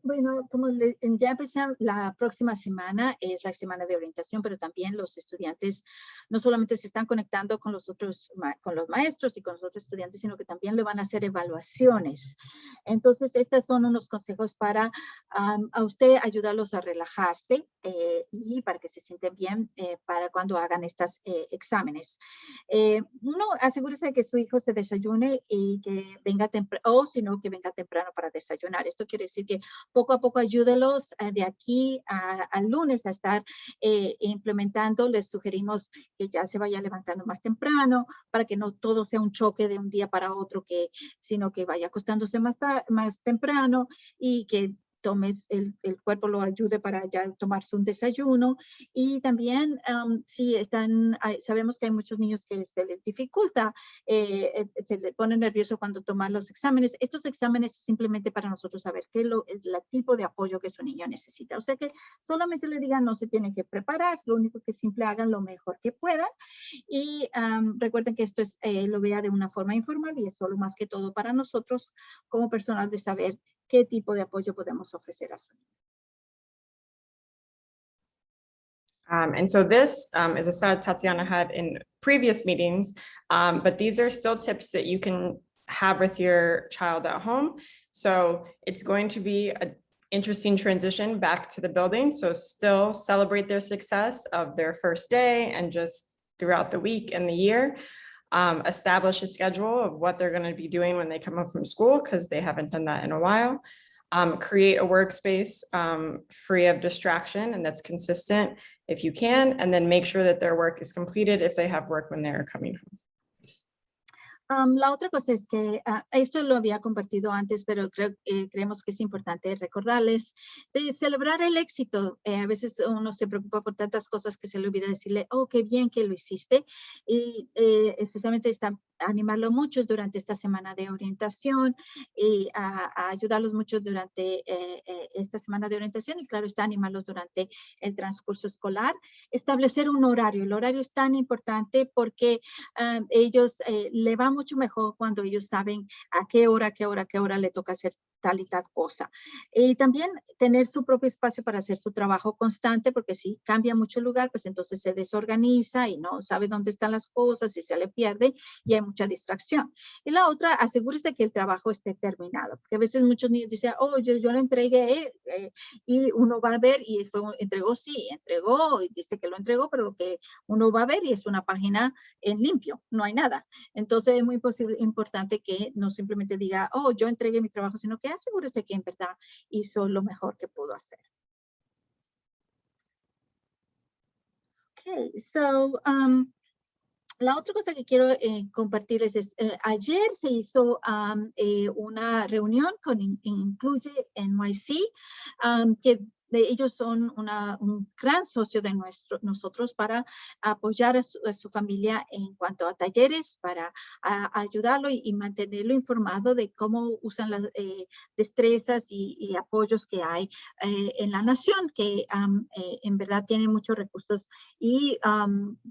Bueno, como ya empezamos, la próxima semana es la semana de orientación, pero también los estudiantes no solamente se están conectando con los otros, con los maestros y con los otros estudiantes, sino que también le van a hacer evaluaciones. Entonces, estos son unos consejos para a usted ayudarlos a relajarse y para que se sienten bien para cuando hagan estos exámenes. Uno, asegúrese de que su hijo se desayune y que venga temprano, o si no, que venga temprano para desayunar. Esto quiere decir que poco a poco ayúdelos de aquí al lunes a estar implementando. Les sugerimos que ya se vaya levantando más temprano para que no todo sea un choque de un día para otro, sino que vaya acostándose más temprano y que tomes el cuerpo lo ayude para ya tomarse un desayuno. Y también si sabemos que hay muchos niños que se les dificulta, se les pone nervioso cuando toman los exámenes. Estos exámenes simplemente para nosotros saber qué es el tipo de apoyo que su niño necesita. O sea que solamente le digan, no se tienen que preparar, lo único que simple hagan lo mejor que puedan. Y recuerden que esto lo vea de una forma informal y es solo más que todo para nosotros como personal de saber qué tipo de apoyo podemos ofrecer a su niño. And so this is a slide Tatiana had in previous meetings, but these are still tips that you can have with your child at home. So it's going to be an interesting transition back to the building. So still celebrate their success of their first day and just throughout the week and the year. Establish a schedule of what they're going to be doing when they come home from school, because they haven't done that in a while. Create a workspace free of distraction, and that's consistent if you can, and then make sure that their work is completed if they have work when they're coming home. La otra cosa es que esto lo había compartido antes, pero creemos que es importante recordarles de celebrar el éxito. A veces uno se preocupa por tantas cosas que se le olvida decirle, oh, qué bien que lo hiciste. Y especialmente animarlo mucho durante esta semana de orientación y a ayudarlos mucho durante esta semana de orientación. Y claro, está animarlos durante el transcurso escolar. Establecer un horario. El horario es tan importante porque ellos le va mucho mejor cuando ellos saben a qué hora le toca hacer tal y tal cosa. Y también tener su propio espacio para hacer su trabajo constante, porque si cambia mucho el lugar, pues entonces se desorganiza y no sabe dónde están las cosas y se le pierde y hay mucha distracción. Y la otra, asegúrese que el trabajo esté terminado, porque a veces muchos niños dicen, oh, yo lo entregué y uno va a ver y entregó y dice que lo entregó, pero lo que uno va a ver y es una página en limpio, no hay nada. Entonces es muy importante que no simplemente diga, oh, yo entregué mi trabajo, sino que asegúrese que en verdad hizo lo mejor que pudo hacer. Okay, so la otra cosa que quiero compartirles es, ayer se hizo una reunión con Incluye NYC, que ellos son un gran socio de nosotros para apoyar a su familia en cuanto a talleres, para ayudarlo y mantenerlo informado de cómo usan las destrezas y apoyos que hay en la nación, que en verdad tiene muchos recursos y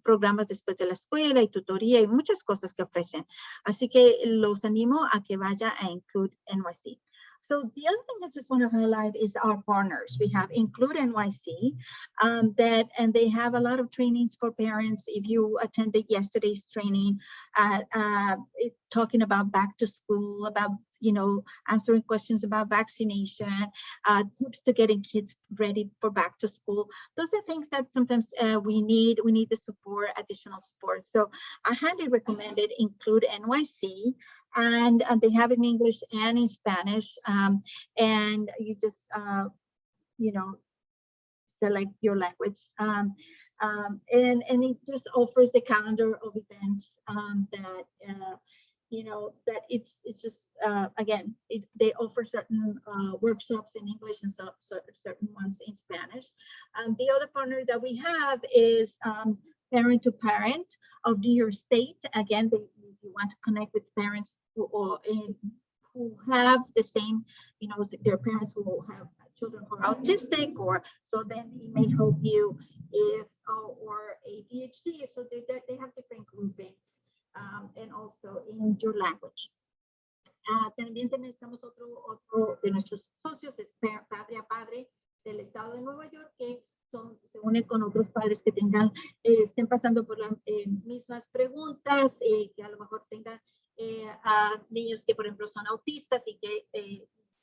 programas después de la escuela y tutoría y muchas cosas que ofrecen. Así que los animo a que vaya a Include NYC. So the other thing I just want to highlight is our partners. We have Include NYC, and they have a lot of trainings for parents. If you attended yesterday's training, talking about back to school, about answering questions about vaccination, tips to getting kids ready for back to school. Those are things that sometimes we need. We need the support, additional support. So I highly recommend it. Include NYC. And they have it in English and in Spanish. And you just, select your language. And it just offers the calendar of events that you know, that it's just, again, they offer certain workshops in English and certain ones in Spanish. The other partner that we have is Parent to Parent of New York State. Again, if you want to connect with parents who have the same, you know, their parents who have children who are autistic, or so then it may help you if, or ADHD. So they have different groupings, and also in your language. También tenemos otro de nuestros socios, es Padre a Padre del Estado de Nueva York, que se une con otros padres que tengan, estén pasando por las mismas preguntas, que a lo mejor tengan a niños que, por ejemplo, son autistas y que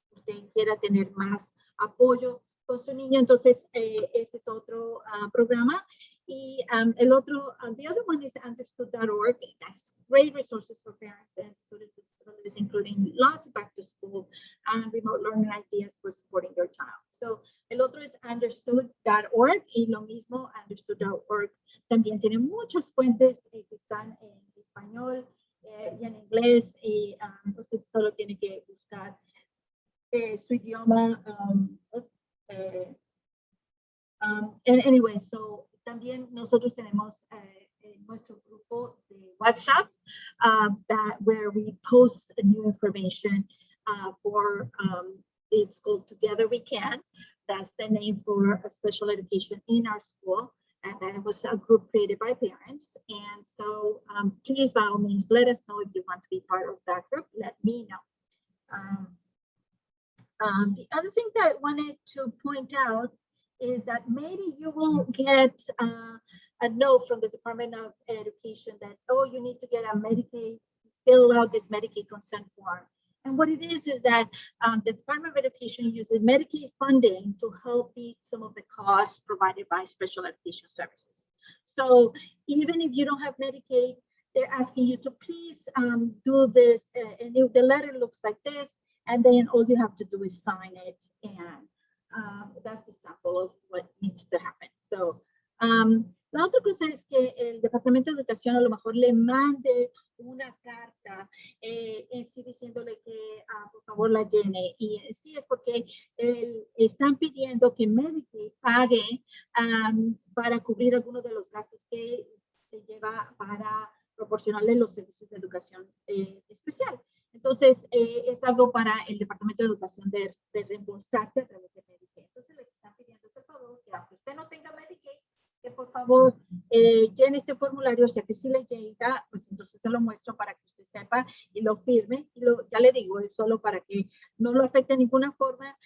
usted quiera tener más apoyo con su niño. Entonces, ese es otro programa. Y el otro, the other one is understood.org. That's great resources for parents and students with disabilities, including lots of back to school and remote learning ideas for supporting your child. So, el otro es understood.org, y lo mismo, understood.org también tiene muchas fuentes que están en español y en inglés, y usted solo tiene que buscar su idioma. Anyway, so también nosotros tenemos nuestro grupo de WhatsApp where we post new information for it's called Together We Can. That's the name for special education in our school. And that was a group created by parents. And so please, by all means, let us know if you want to be part of that group. Let me know. The other thing that I wanted to point out is that maybe you will get a note from the Department of Education that, oh, you need to get a Medicaid, fill out this Medicaid consent form. And what it is that the Department of Education uses Medicaid funding to help meet some of the costs provided by special education services. So even if you don't have Medicaid, they're asking you to please do this. And the letter looks like this, and then all you have to do is sign it, and that's the sample of what needs to happen. So, la otra cosa es que el Departamento de Educación a lo mejor le mande una carta en sí diciéndole que por favor la llene, y sí es porque están pidiendo que Medicaid pague para cubrir algunos de los gastos que se lleva para proporcionarle los servicios de educación especial. Entonces, es algo para el Departamento de Educación de reembolsarse a través de Medicaid. Entonces, le están pidiendo ese favor, que aunque usted no tenga Medicaid, que por favor llene este formulario, o sea que si le llega, pues entonces se lo muestro para que usted sepa y lo firme. Y ya le digo, es solo para que no lo afecte de ninguna forma.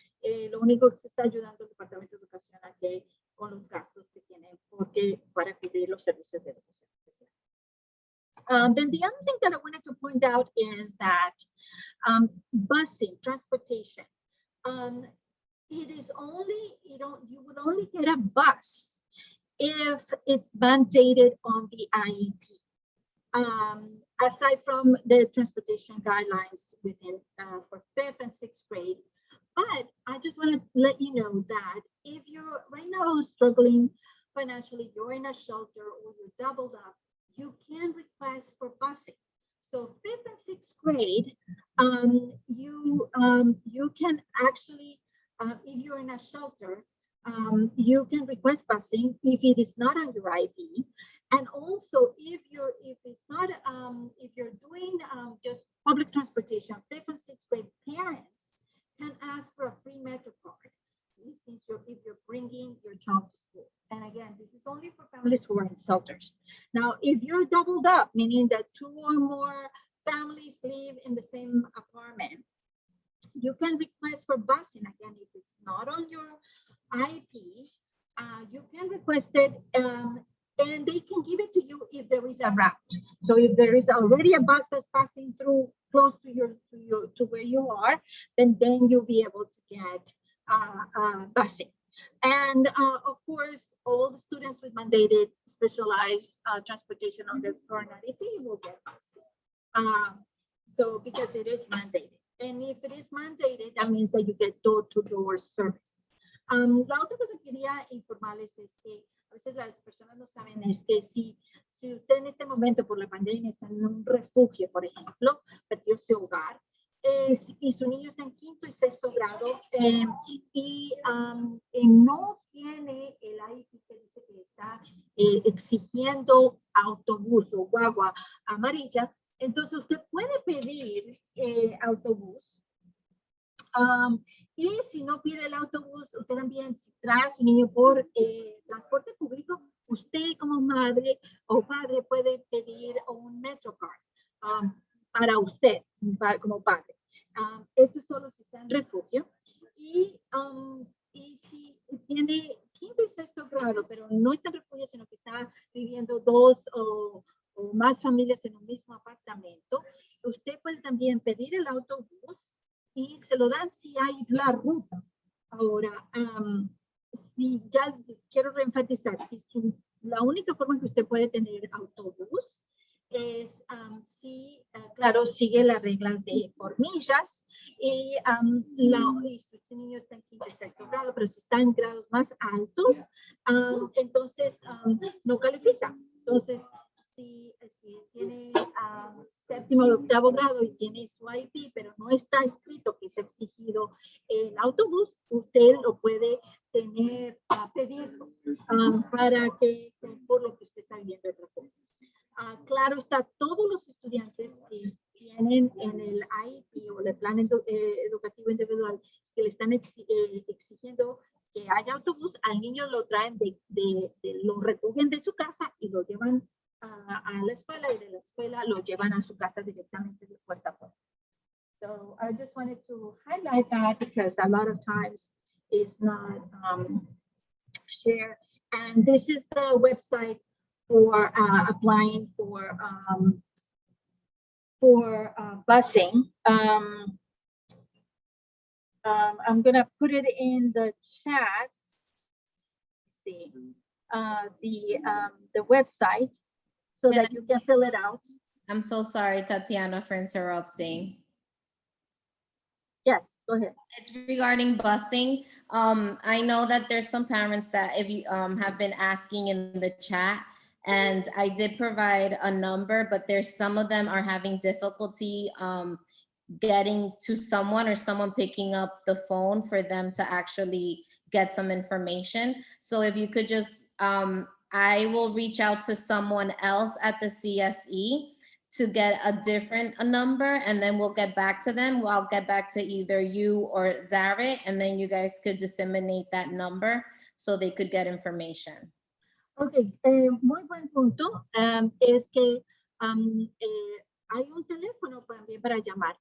Lo único que se está ayudando el Departamento de Educación a que con los gastos que tienen para cubrir los servicios de educación. Then the other thing that I wanted to point out is that busing, transportation, it is only, you would only get a bus if it's mandated on the IEP. Aside from the transportation guidelines within for 5th and 6th grade. But I just want to let you know that if you're right now struggling financially, you're in a shelter or you're doubled up, you can request for busing. So 5th and 6th grade, you can actually, if you're in a shelter, you can request busing if it is not on your IEP, and also if it's not, if you're doing just public transportation, 5th and 6th grade parents can ask for a free Metro card if you're bringing your child to school. And again, this is only for families who are in shelters. Now, if you're doubled up, meaning that 2 or more families live in the same apartment, you can request for busing. Again, if it's not on your IEP, you can request it, and they can give it to you if there is a route. So if there is already a bus that's passing through close to where you are, then you'll be able to get busing. And of course, all the students with mandated specialized transportation on their current IEP will get busing. So because it is mandated. And if it is mandated, that means that you get door-to-door service. La otra cosa que quería informarles es que a veces las personas no saben es que si si usted en este momento por la pandemia está en un refugio, por ejemplo, perdió su hogar, y su niño está en quinto y sexto grado y no tiene el IEP que dice que está exigiendo autobús o guagua amarilla, entonces usted puede pedir autobús. Y si no pide el autobús, usted también, si trae a su niño por transporte público, usted como madre o padre puede pedir un MetroCard para usted, como padre. Esto solo si está en refugio. Y si tiene quinto y sexto grado, pero no está en refugio, sino que está viviendo dos o más familias en un mismo apartamento, usted puede también pedir el autobús y se lo dan si hay la ruta. Ahora, si ya quiero reenfatizar, si la única forma en que usted puede tener autobús es si, claro, sigue las reglas de por millas y si este niño está en quinto y sexto grado, pero si está en grados más altos, entonces no califica. Entonces, si tiene séptimo y octavo grado y tiene su IEP, pero no está escrito que es exigido el autobús, usted lo puede tener, pedirlo para que, por lo que usted está viviendo el refugio. Claro está, todos los estudiantes que tienen en el IEP o el plan educativo individual que le están exigiendo que haya autobús, al niño lo traen lo recogen de su casa y lo llevan a la escuela y de la escuela lo llevan a su casa directamente de puerta a puerta. So I just wanted to highlight that because a lot of times it's not shared. And this is the website for applying for busing. I'm gonna put it in the chat. See the website so that you can fill it out. I'm so sorry, Tatiana, for interrupting. Yes, go ahead. It's regarding busing. I know that there's some parents that if you have been asking in the chat, and I did provide a number, but there's some of them are having difficulty getting to someone or someone picking up the phone for them to actually get some information. So if you could just, I will reach out to someone else at the CSE to get a different number, and then we'll get back to them. I'll get back to either you or Zaret, and then you guys could disseminate that number so they could get information. Okay, muy buen punto. Es que hay un teléfono también para llamar.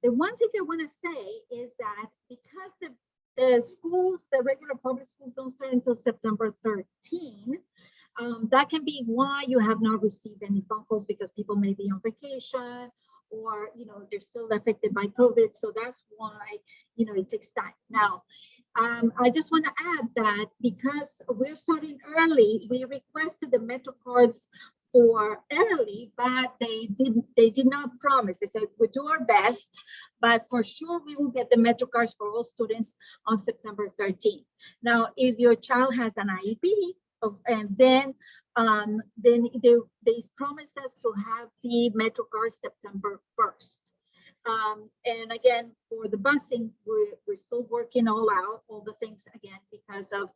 The one thing I want to say is that because the schools, the regular public schools don't start until September 13, that can be why you have not received any phone calls, because people may be on vacation or, you know, they're still affected by COVID. So that's why, you know, it takes time. Now, I just want to add that because we're starting early, we requested the MetroCards for early, but they did not promise. They said, we'll do our best, but for sure we will get the MetroCards for all students on September 13th. Now, if your child has an IEP, and then they promised us to have the MetroCard September 1st. And again, for the busing, we're still working all the things again, because of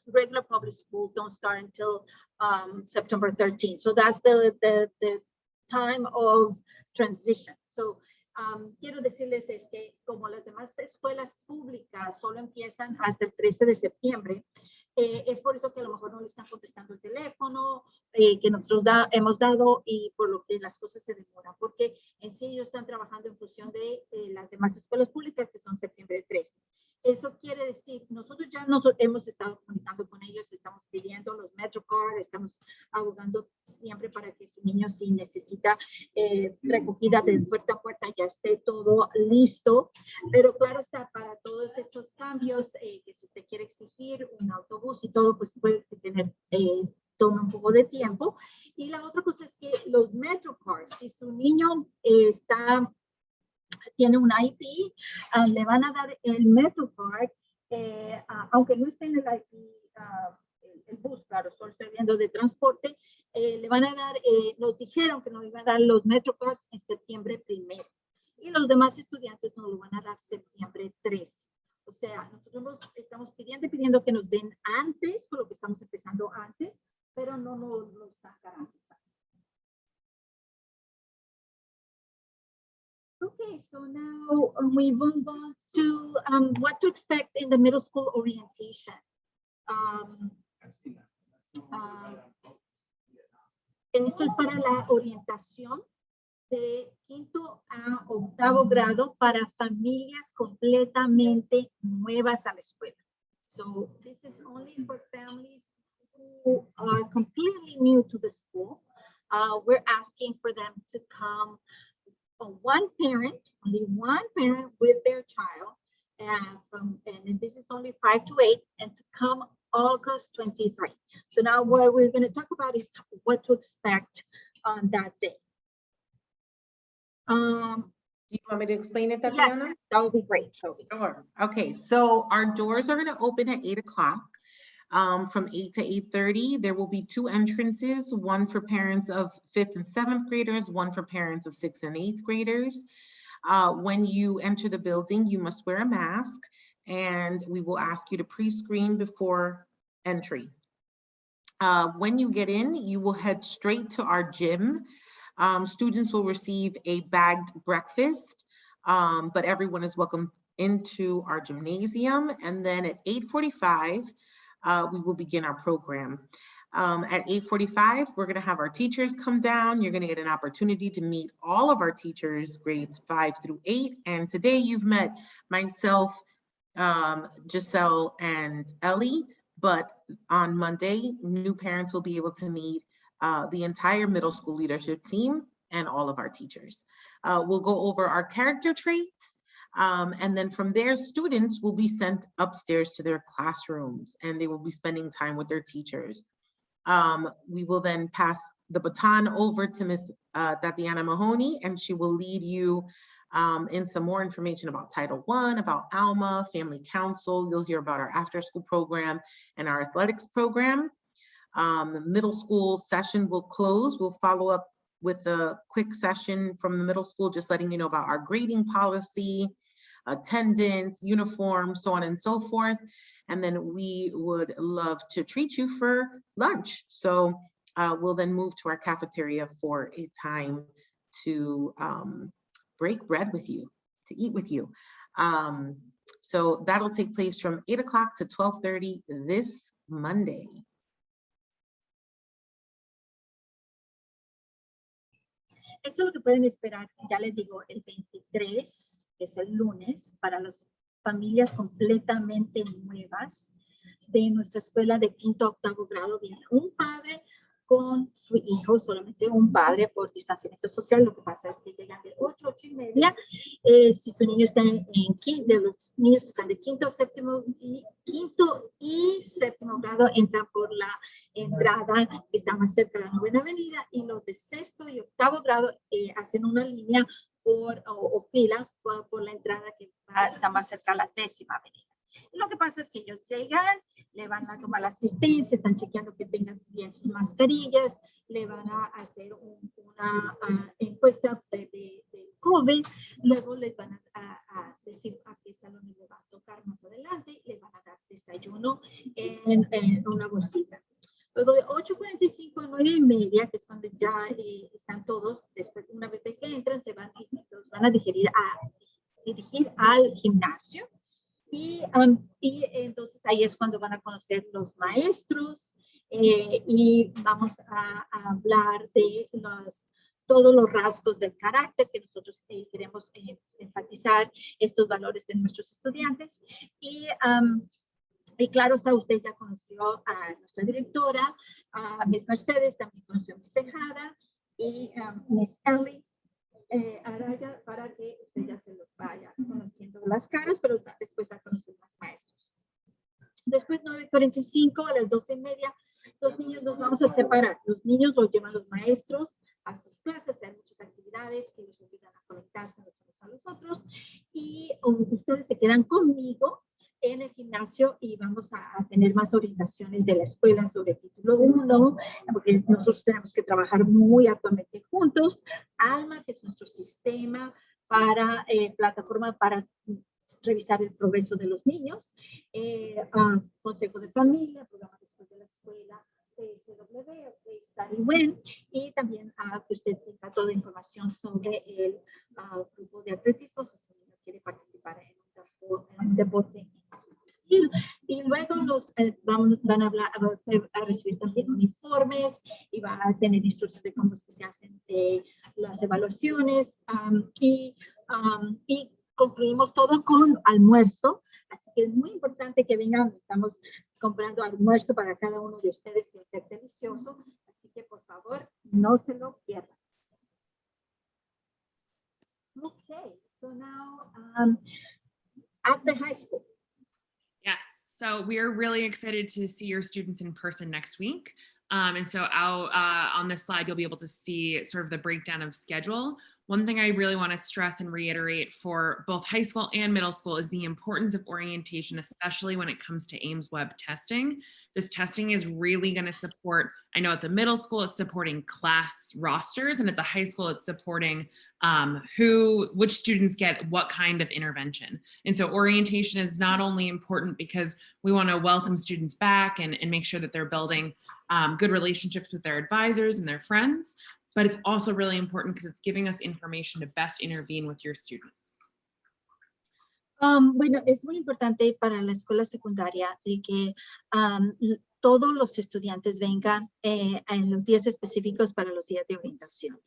regular public schools don't start until September 13th. So that's the time of transition. So quiero decirles es que como las demás escuelas públicas solo empiezan hasta el 13 de septiembre, es por eso que a lo mejor no le están contestando el teléfono que nosotros hemos dado, y por lo que las cosas se demoran, porque en sí ellos están trabajando en función de las demás escuelas públicas que son septiembre 13. Eso quiere decir, nosotros ya hemos estado comunicando con ellos, estamos pidiendo los MetroCard, estamos abogando siempre para que su niño, si necesita recogida de puerta a puerta, ya esté todo listo. Pero claro está, para todos estos cambios, que si usted quiere exigir un autobús y todo, pues puede tener, toma un poco de tiempo. Y la otra cosa es que los MetroCards, si su niño tiene un IEP, le van a dar el MetroCard, aunque no esté en el IEP el bus, claro, solo estoy viendo de transporte, le van a dar, nos dijeron que nos iban a dar los MetroCards en septiembre 1. Y los demás estudiantes nos lo van a dar septiembre 3. O sea, nosotros estamos pidiendo que nos den antes, por lo que estamos empezando antes, pero no lo están garantizando. Okay, so now we move on to what to expect in the middle school orientation. Esto es para la orientación de 5º a 8º grado para familias completamente nuevas a la escuela. So this is only for families who are completely new to the school. We're asking for them to come, only one parent with their child, and this is only 5 to 8, and to come August 23. So now what we're going to talk about is what to expect on that day. Do you want me to explain it, Tatiana? Yes, that would be great. Sure. Okay, so our doors are going to open at 8 o'clock. From 8 to 8:30, there will be 2 entrances, one for parents of 5th and 7th graders, one for parents of 6th and 8th graders. When you enter the building, you must wear a mask, and we will ask you to pre-screen before entry. When you get in, you will head straight to our gym. Students will receive a bagged breakfast, but everyone is welcome into our gymnasium. And then at 8:45, we will begin our program. At 8:45, we're going to have our teachers come down. You're going to get an opportunity to meet all of our teachers, grades 5 through 8. And today you've met myself, Giselle, and Ellie. But on Monday, new parents will be able to meet the entire middle school leadership team and all of our teachers. We'll go over our character traits. And then from there, students will be sent upstairs to their classrooms, and they will be spending time with their teachers. We will then pass the baton over to Ms. Tatiana Mahoney, and she will lead you in some more information about Title I, about ALMA, Family Council. You'll hear about our after-school program and our athletics program. The middle school session will close. We'll follow up with a quick session from the middle school, just letting you know about our grading policy, attendance, uniform, so on and so forth. And then we would love to treat you for lunch. So we'll then move to our cafeteria for a time to break bread with you, to eat with you. So that'll take place from 8 o'clock to 12:30 this Monday. Esto es lo que pueden esperar, ya les digo, el 23, que es el lunes, para las familias completamente nuevas de nuestra escuela de 5º a 8º grado. Viene un padre con su hijo, solamente un padre por distanciamiento social. Lo que pasa es que llegan de 8 y media. Si su niño está de los niños que están de 5º a 5º y 7º grado, entran por la entrada que está más cerca de la 9ª avenida, y los de 6º y 8º grado hacen una línea o fila por la entrada que está más cerca a la 10ª avenida. Lo que pasa es que ellos llegan, le van a tomar la asistencia, están chequeando que tengan bien sus mascarillas, le van a hacer una encuesta de COVID, luego les van a decir a qué salón les va a tocar más adelante, les van a dar desayuno en una bolsita. Luego de 8:45 a 9:30, que es cuando ya están todos, después una vez de que entran, los van a dirigir al gimnasio. Y entonces ahí es cuando van a conocer los maestros y vamos a hablar de todos los rasgos del carácter que nosotros queremos enfatizar estos valores en nuestros estudiantes. Y claro, usted ya conoció a nuestra directora, a Miss Mercedes, también conoció a Miss Tejada y Miss Ellie. Araya, para que usted ya se los vaya conociendo las caras, pero después a conocer más maestros. Después 9:45 a las 12:30, los niños los vamos a separar. Los niños los llevan los maestros a sus clases, hay muchas actividades que los ayudan a conectarse los unos a los otros, y ustedes se quedan conmigo en el gimnasio y vamos a tener más orientaciones de la escuela sobre título 1, porque nosotros tenemos que trabajar muy arduamente juntos. ALMA, que es nuestro sistema para plataforma para revisar el progreso de los niños, consejo de familia, programa después de la escuela, PSW, SARIWEN, y también que usted tenga toda información sobre el grupo de atletismo, si su niño quiere participar en un deporte infantil. Y luego los van a recibir también uniformes y van a tener instrucciones de cómo es que se hacen las evaluaciones y concluimos todo con almuerzo, así que es muy importante que vengan. Estamos comprando almuerzo para cada uno de ustedes, que va a ser delicioso, así que por favor no se lo pierdan. Okay, so now at the high school. Yes, so we are really excited to see your students in person next week. And so out on this slide, you'll be able to see sort of the breakdown of schedule. One thing I really want to stress and reiterate for both high school and middle school is the importance of orientation, especially when it comes to Ames Web testing. This testing is really going to support, I know at the middle school, it's supporting class rosters, and at the high school, it's supporting which students get what kind of intervention. And so orientation is not only important because we want to welcome students back and make sure that they're building good relationships with their advisors and their friends, but it's also really important because it's giving us information to best intervene with your students. Bueno, es muy importante para la escuela secundaria de que todos los estudiantes vengan en los días específicos para los días de orientación,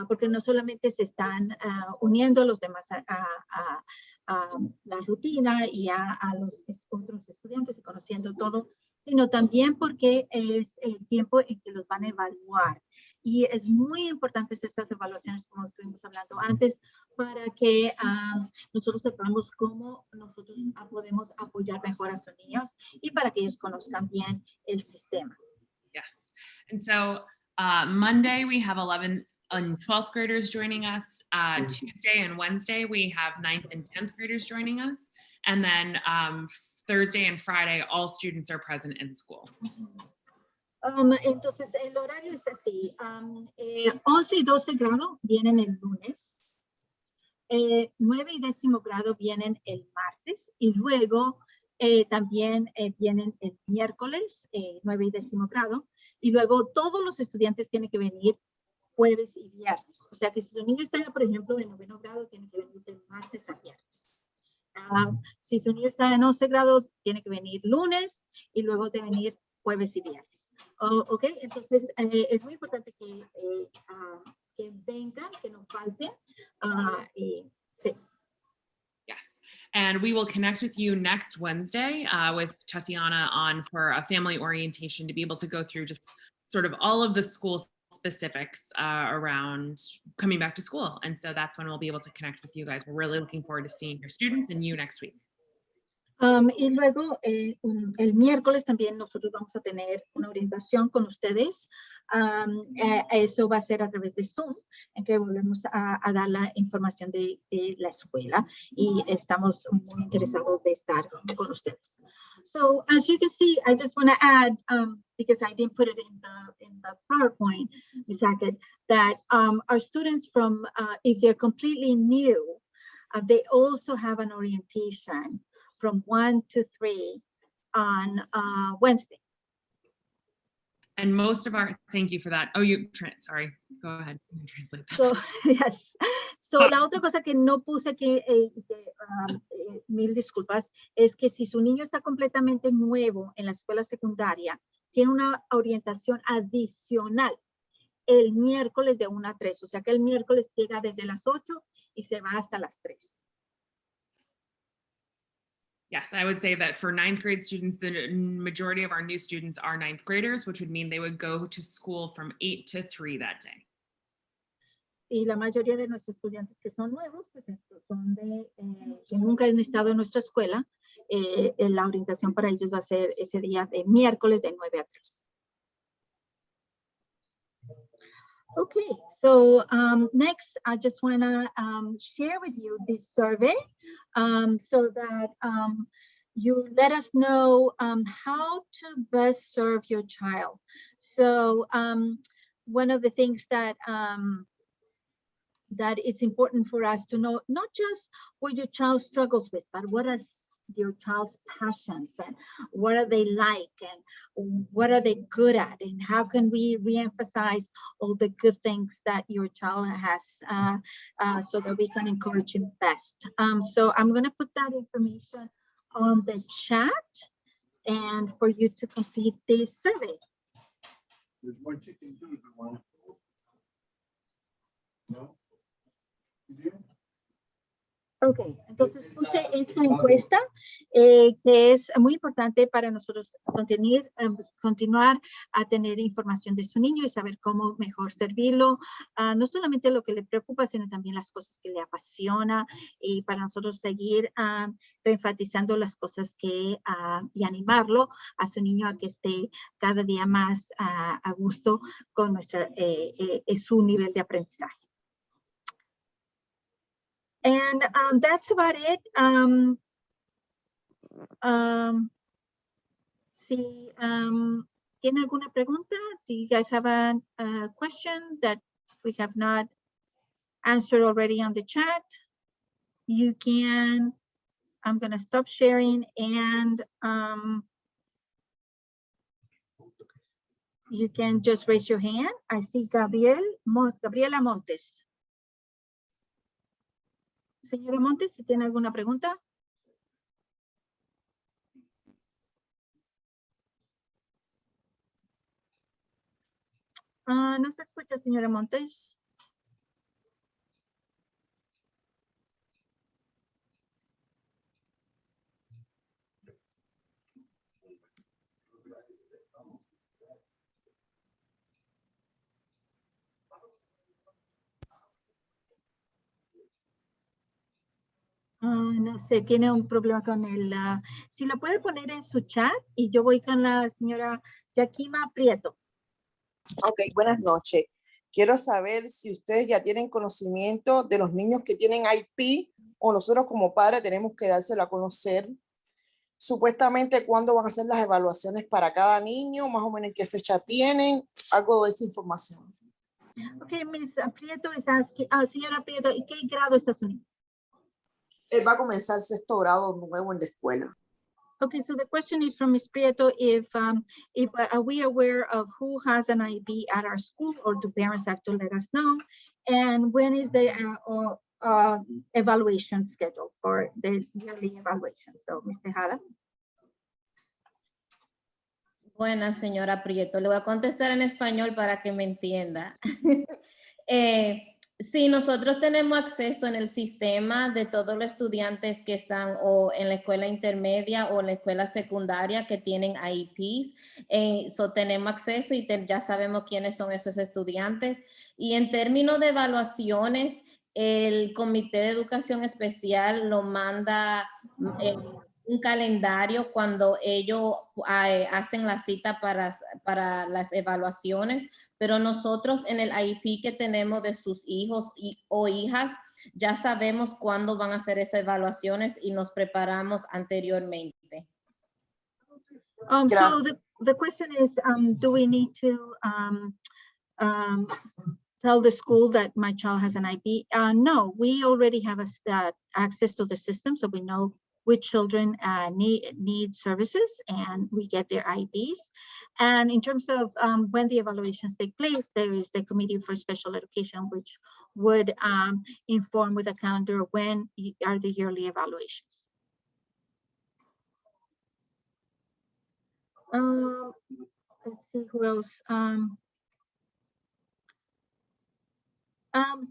porque no solamente se están uniendo los demás a la rutina y a los otros estudiantes y conociendo todo, sino también porque es el tiempo en que los van a evaluar. Y es muy importante estas evaluaciones, como estuvimos hablando antes, para que nosotros sepamos cómo nosotros podemos apoyar mejor a sus niños y para que ellos conozcan bien el sistema. Yes. And so Monday, we have 11th and 12th graders joining us. Tuesday and Wednesday, we have 9th and 10th graders joining us. And then Thursday and Friday, all students are present in school. Entonces, el horario es así. 11 y 12 grado vienen el lunes. 9 y 10º grado vienen el martes. Y luego también vienen el miércoles, 9 y 10º grado. Y luego todos los estudiantes tienen que venir jueves y viernes. O sea que si su niño está, por ejemplo, en 9º grado, tiene que venir de martes a viernes. Si su niño está en 11 grado, tiene que venir lunes y luego de venir jueves y viernes. Ok, entonces es muy importante que vengan, que no falten. Sí. Yes, and we will connect with you next Wednesday with Tatiana for a family orientation to be able to go through just sort of all of the school specifics around coming back to school. And so that's when we'll be able to connect with you guys. We're really looking forward to seeing your students and you next week. Y luego el miércoles también nosotros vamos a tener una orientación con ustedes. Eso va a ser a través de Zoom, en que volvemos a dar la información de la escuela y estamos muy interesados de estar con ustedes. So as you can see, I just want to add, because I didn't put it in the PowerPoint, Ms. Hackett, that our students from, if they're completely new, they also have an orientation from 1 to 3 on Wednesday. And most of our, thank you for that. Oh, sorry, go ahead. Translate that. So, yes. So, la otra cosa que no puse aquí, mil disculpas, es que si su niño está completamente nuevo en la escuela secundaria, tiene una orientación adicional el miércoles de 1 a 3. O sea que el miércoles llega desde las 8 y se va hasta las 3. Yes, I would say that for 9th grade students, the majority of our new students are 9th graders, which would mean they would go to school from 8 to 3 that day. Y la mayoría de nuestros estudiantes que son nuevos, pues son que nunca han estado en nuestra escuela. La orientación para ellos va a ser ese día de miércoles de 9 a 3. Okay, so next, I just want to share with you this survey so that you let us know how to best serve your child. So one of the things that that it's important for us to know, not just what your child struggles with, but what are your child's passions and what are they like and what are they good at, and how can we reemphasize all the good things that your child has so that we can encourage him best. So I'm going to put that information on the chat and for you to complete this survey. There's more chicken too if you want. No? You do? Ok, entonces puse esta encuesta que es muy importante para nosotros continuar a tener información de su niño y saber cómo mejor servirlo, no solamente lo que le preocupa, sino también las cosas que le apasiona, y para nosotros seguir enfatizando las cosas que y animarlo a su niño a que esté cada día más a gusto con nuestra, su nivel de aprendizaje. And that's about it. Si ¿tiene alguna pregunta? Do you guys have a question that we have not answered already on the chat? You can, I'm gonna stop sharing and you can just raise your hand. I see Gabriela Montes. Señora Montes, si tiene alguna pregunta. No se escucha, señora Montes. No sé, tiene un problema con el... si la puede poner en su chat y yo voy con la señora Yakima Prieto. Ok, buenas noches. Quiero saber si ustedes ya tienen conocimiento de los niños que tienen IP o nosotros como padres tenemos que dárselo a conocer. Supuestamente, ¿cuándo van a hacer las evaluaciones para cada niño? Más o menos en qué fecha tienen. Algo de esa información. Ok, Miss Prieto is asking, señora Prieto, ¿y qué grado está su niño? Él va a comenzar 6º grado nuevo en la escuela. Okay, so the question is from Ms. Prieto, if are we aware of who has an IB at our school, or do parents have to let us know? And when is the evaluation scheduled for the yearly evaluation? So, Ms. Tejada. Buenas, señora Prieto. Le voy a contestar en español para que me entienda. Sí, nosotros tenemos acceso en el sistema de todos los estudiantes que están o en la escuela intermedia o en la escuela secundaria que tienen IEPs. Tenemos acceso y ya sabemos quiénes son esos estudiantes. Y en términos de evaluaciones, el Comité de Educación Especial lo manda un calendario cuando ellos hacen la cita para las evaluaciones, pero nosotros en el IEP que tenemos de sus hijos o hijas, ya sabemos cuándo van a hacer esas evaluaciones y nos preparamos anteriormente. So the question is, do we need to tell the school that my child has an IEP? No, we already have access to the system, so we know which children need services, and we get their IEPs. And in terms of when the evaluations take place, there is the Committee for Special Education, which would inform with a calendar when are the yearly evaluations. Let's see who else.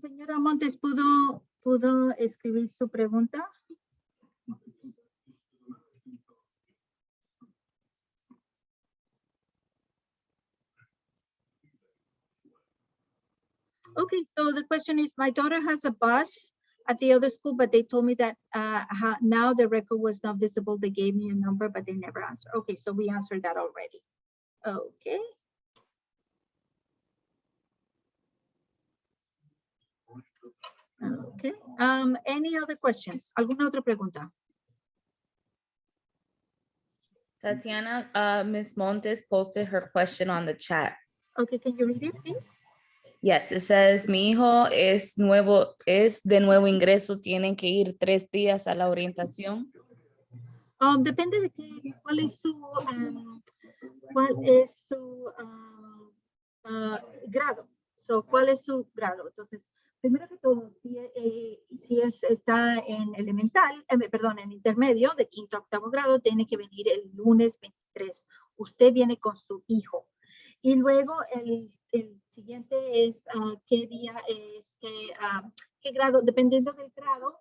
Señora Montes, ¿pudo escribir su pregunta? Okay, so the question is, my daughter has a bus at the other school, but they told me that now the record was not visible. They gave me a number, but they never answered. Okay, so we answered that already. Okay. Okay, any other questions? ¿Alguna otra pregunta? Tatiana, Ms. Montes posted her question on the chat. Okay, can you read it, please? Yes, it says, mi hijo es de nuevo ingreso, tienen que ir 3 días a la orientación. Depende de cuál es su grado. So, ¿cuál es su grado? Entonces, primero que todo, si está en elemental, perdón, en intermedio, de quinto a octavo grado, tiene que venir el lunes 23. Usted viene con su hijo. Y luego el siguiente es qué día es, qué grado, dependiendo del grado,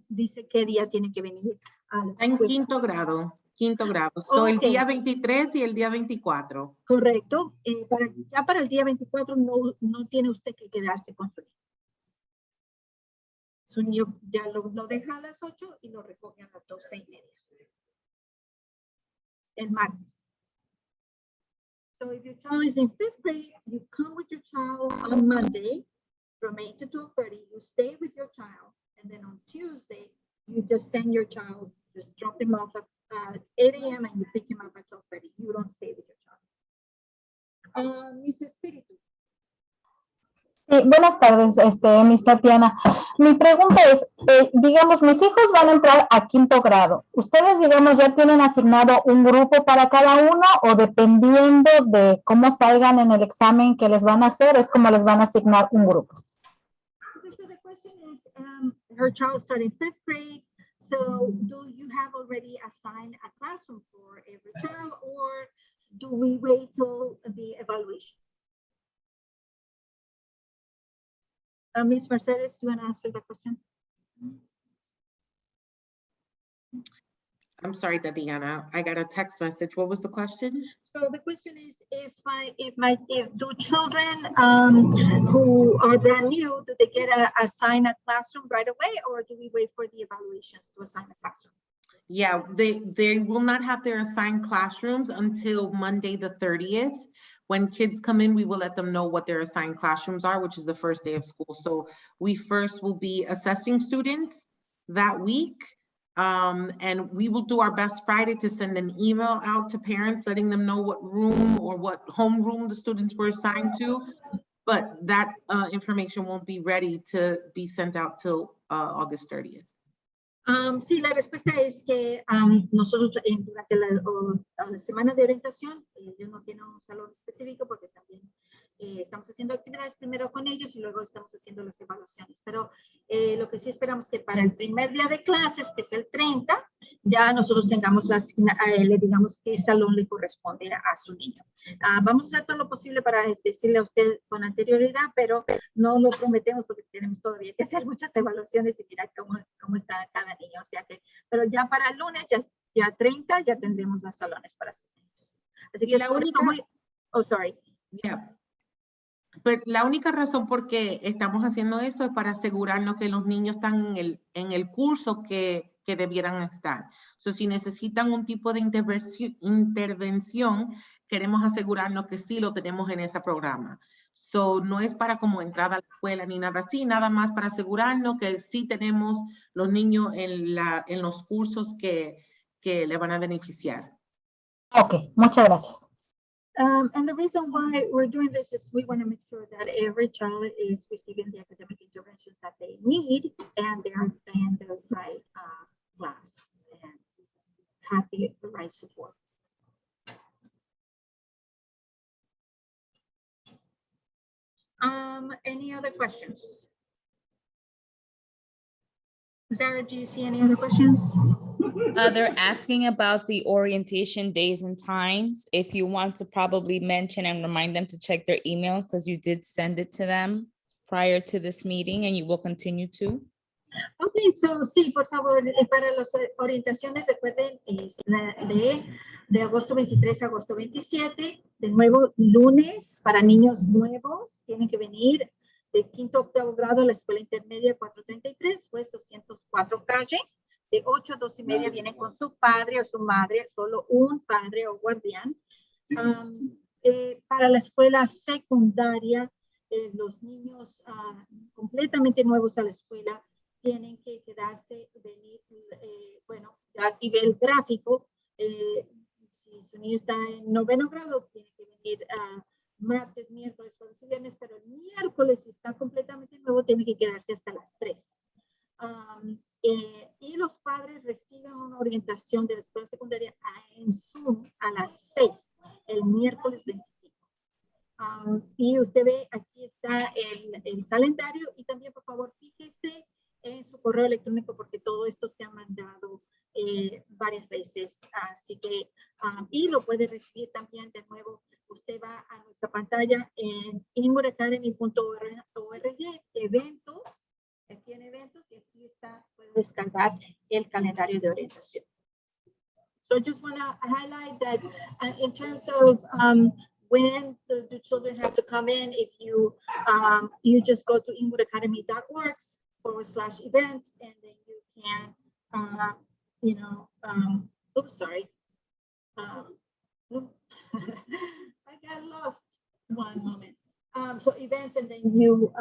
dice qué día tiene que venir. En quinto grado. So, el Okay. día 23 y el día 24. Correcto. Ya para el día 24 no tiene usted que quedarse con su niño. Su niño ya lo deja a las 8 y lo recoge a las 12:30. El martes. So if your child is in 5th grade, you come with your child on Monday from 8 to 12:30. You stay with your child. And then on Tuesday, you just send your child, just drop him off at 8 a.m. and you pick him up at 12:30. You don't stay with your child. Miss Espíritu. Sí, buenas tardes, Miss Tatiana. Mi pregunta es, digamos, mis hijos van a entrar a quinto grado. ¿Ustedes, digamos, ya tienen asignado un grupo para cada uno o dependiendo de cómo salgan en el examen que les van a hacer, es como les van a asignar un grupo? Okay, so the question is, her child starting 5th grade. So do you have already assigned a classroom for every child or do we wait till the evaluation? Ms. Mercedes, do you want to answer the question? I'm sorry, Tatiana. I got a text message. What was the question? So the question is, if do children who are brand new, do they get assign a classroom right away, or do we wait for the evaluations to assign a classroom? Yeah, they will not have their assigned classrooms until Monday, the 30th. When kids come in, we will let them know what their assigned classrooms are, which is the first day of school. So we first will be assessing students that week. And we will do our best Friday to send an email out to parents, letting them know what room or what homeroom the students were assigned to. But that information won't be ready to be sent out till August 30th. Sí, la respuesta es que nosotros durante la semana de orientación, ellos no tienen un salón específico porque también estamos haciendo actividades primero con ellos y luego estamos haciendo las evaluaciones. Pero lo que sí esperamos que para el primer día de clases, que es el 30, ya nosotros tengamos le digamos qué salón le corresponde a su niño. Vamos a hacer todo lo posible para decirle a usted con anterioridad, pero no lo prometemos porque tenemos todavía que hacer muchas evaluaciones y mirar cómo está cada niño. O sea que, pero ya para el lunes, ya 30, ya tendremos los salones para sus niños. Así que la única... Oh, sorry. Yeah. Pero la única razón por qué estamos haciendo eso es para asegurarnos que los niños están en el curso que debieran estar. So, si necesitan un tipo de intervención, queremos asegurarnos que sí lo tenemos en ese programa. So, no es para como entrada a la escuela ni nada así, nada más para asegurarnos que sí tenemos los niños en los cursos que le van a beneficiar. Ok, muchas gracias. And the reason why we're doing this is we want to make sure that every child is receiving the academic interventions that they need and they're in the right class and have the right support. Any other questions? Sarah, do you see any other questions? They're asking about the orientation days and times. If you want to probably mention and remind them to check their emails because you did send it to them prior to this meeting and you will continue to. Okay, so sí, por favor, para las orientaciones recuerden es de agosto 23 a agosto 27, de nuevo lunes para niños nuevos, tienen que venir de quinto a octavo grado a la escuela intermedia 433, pues 204 calles, de 8 a 2:30 vienen con su padre o su madre, solo un padre o guardián. Para la escuela secundaria, los niños completamente nuevos a la escuela tienen que quedarse, venir, bueno, ya aquí ve el gráfico, su niño está en 9º grado, tiene que venir martes, miércoles, jueves y viernes, pero el miércoles, si está completamente nuevo, tiene que quedarse hasta las 3. Y los padres reciben una orientación de la escuela secundaria en Zoom a las 6, el miércoles 25. Y usted ve, aquí está el calendario, y también, por favor, fíjese en su correo electrónico, porque todo esto se ha mandado varias veces, así que, y lo puede recibir también de nuevo. Usted va a nuestra pantalla en inwardacademy.org, eventos, aquí en eventos, y aquí está, puede descargar el calendario de orientación. So I just want to highlight that in terms of when the children have to come in, if you you just go to inwardacademy.org/events, and then you can, you know, oops, sorry. I got lost one moment. So events, and then you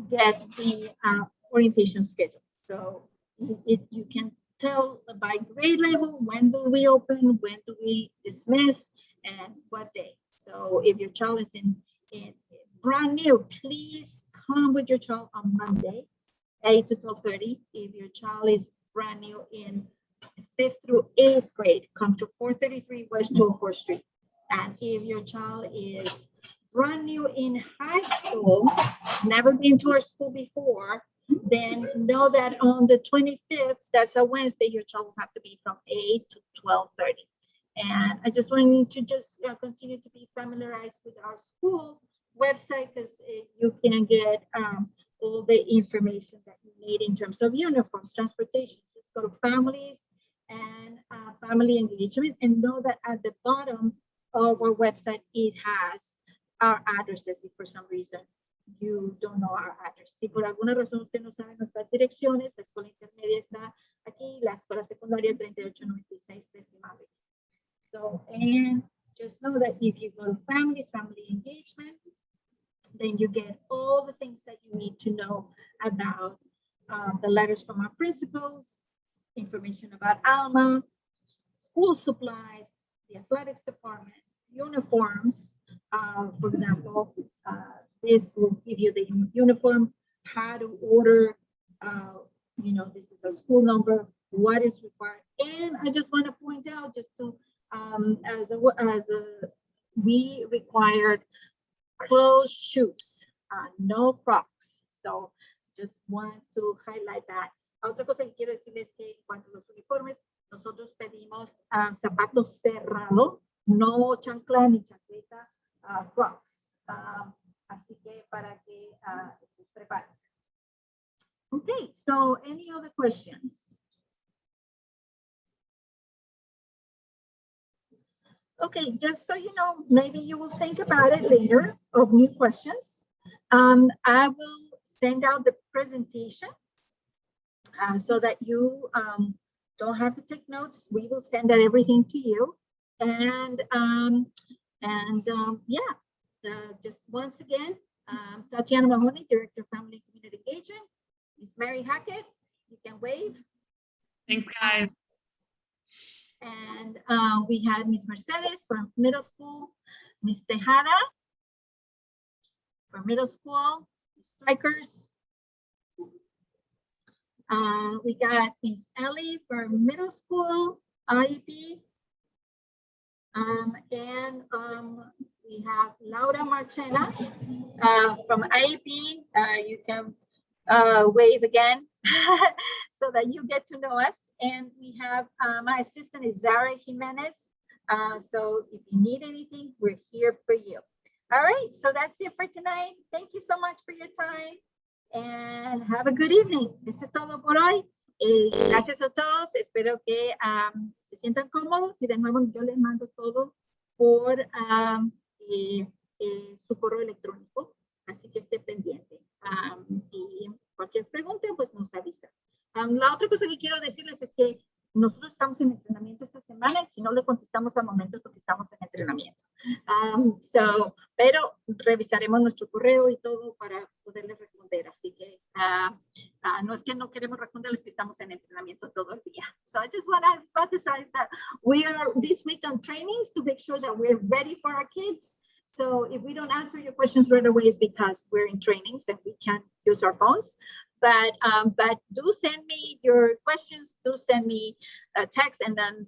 get the orientation schedule. So you can tell by grade level, when do we open, when do we dismiss, and what day. So if your child is in brand new, please come with your child on Monday, 8 to 12:30. If your child is brand new in 5th through 8th grade, come to 433 West 204th Street. And if your child is brand new in high school, never been to our school before, then know that on the 25th, that's a Wednesday, your child will have to be from 8 to 12:30. And I just want you to just continue to be familiarized with our school website, because you can get all the information that you need in terms of uniforms, transportation. Just go to families and family engagement, and know that at the bottom of our website, it has our addresses if for some reason you don't know our address. Si por alguna razón usted no sabe nuestras direcciones, la escuela intermedia está aquí, la escuela secundaria 3896 décima avenida. So, and just know that if you go to families, family engagement, then you get all the things that you need to know about the letters from our principals, information about Alma, school supplies, the athletics department, uniforms. For example, this will give you the uniform, how to order, you know, this is a school number, what is required. And I just want to point out, just to, we required closed shoes, no Crocs. So just want to highlight that. Otra cosa que quiero decirles es que en cuanto a los uniformes, nosotros pedimos zapatos cerrados, no chancla ni chancletas, Crocs. Así que para que se preparen. Okay, so any other questions? Okay, just so you know, maybe you will think about it later of new questions. I will send out the presentation so that you don't have to take notes. We will send out everything to you. And yeah, just once again, Tatiana Mahoney, Director of Family and Community Engagement. Miss Mary Hackett, you can wave. Thanks, guys. And we had Miss Mercedes from middle school, Miss Tejada for middle school, Strikers. We got Miss Ellie for middle school, IEP. And we have Laura Marchena from IEP. You can wave again so that you get to know us. And we have my assistant is Zara Jimenez. So if you need anything, we're here for you. All right, so that's it for tonight. Thank you so much for your time and have a good evening. Eso es todo por hoy. Gracias a todos. Espero que se sientan cómodos y de nuevo yo les mando todo por su correo electrónico. Así que esté pendiente. Y cualquier pregunta, pues nos avisa. La otra cosa que quiero decirles es que nosotros estamos en entrenamiento esta semana y si no le contestamos al momento es porque estamos en entrenamiento. Pero revisaremos nuestro correo y todo para poderles responder. Así que No es que no queremos responderles, que estamos en entrenamiento todo el día. So I just want to emphasize that we are this week on trainings to make sure that we're ready for our kids. So if we don't answer your questions right away, it's because we're in trainings and we can't use our phones. But do send me your questions. Do send me a text, and then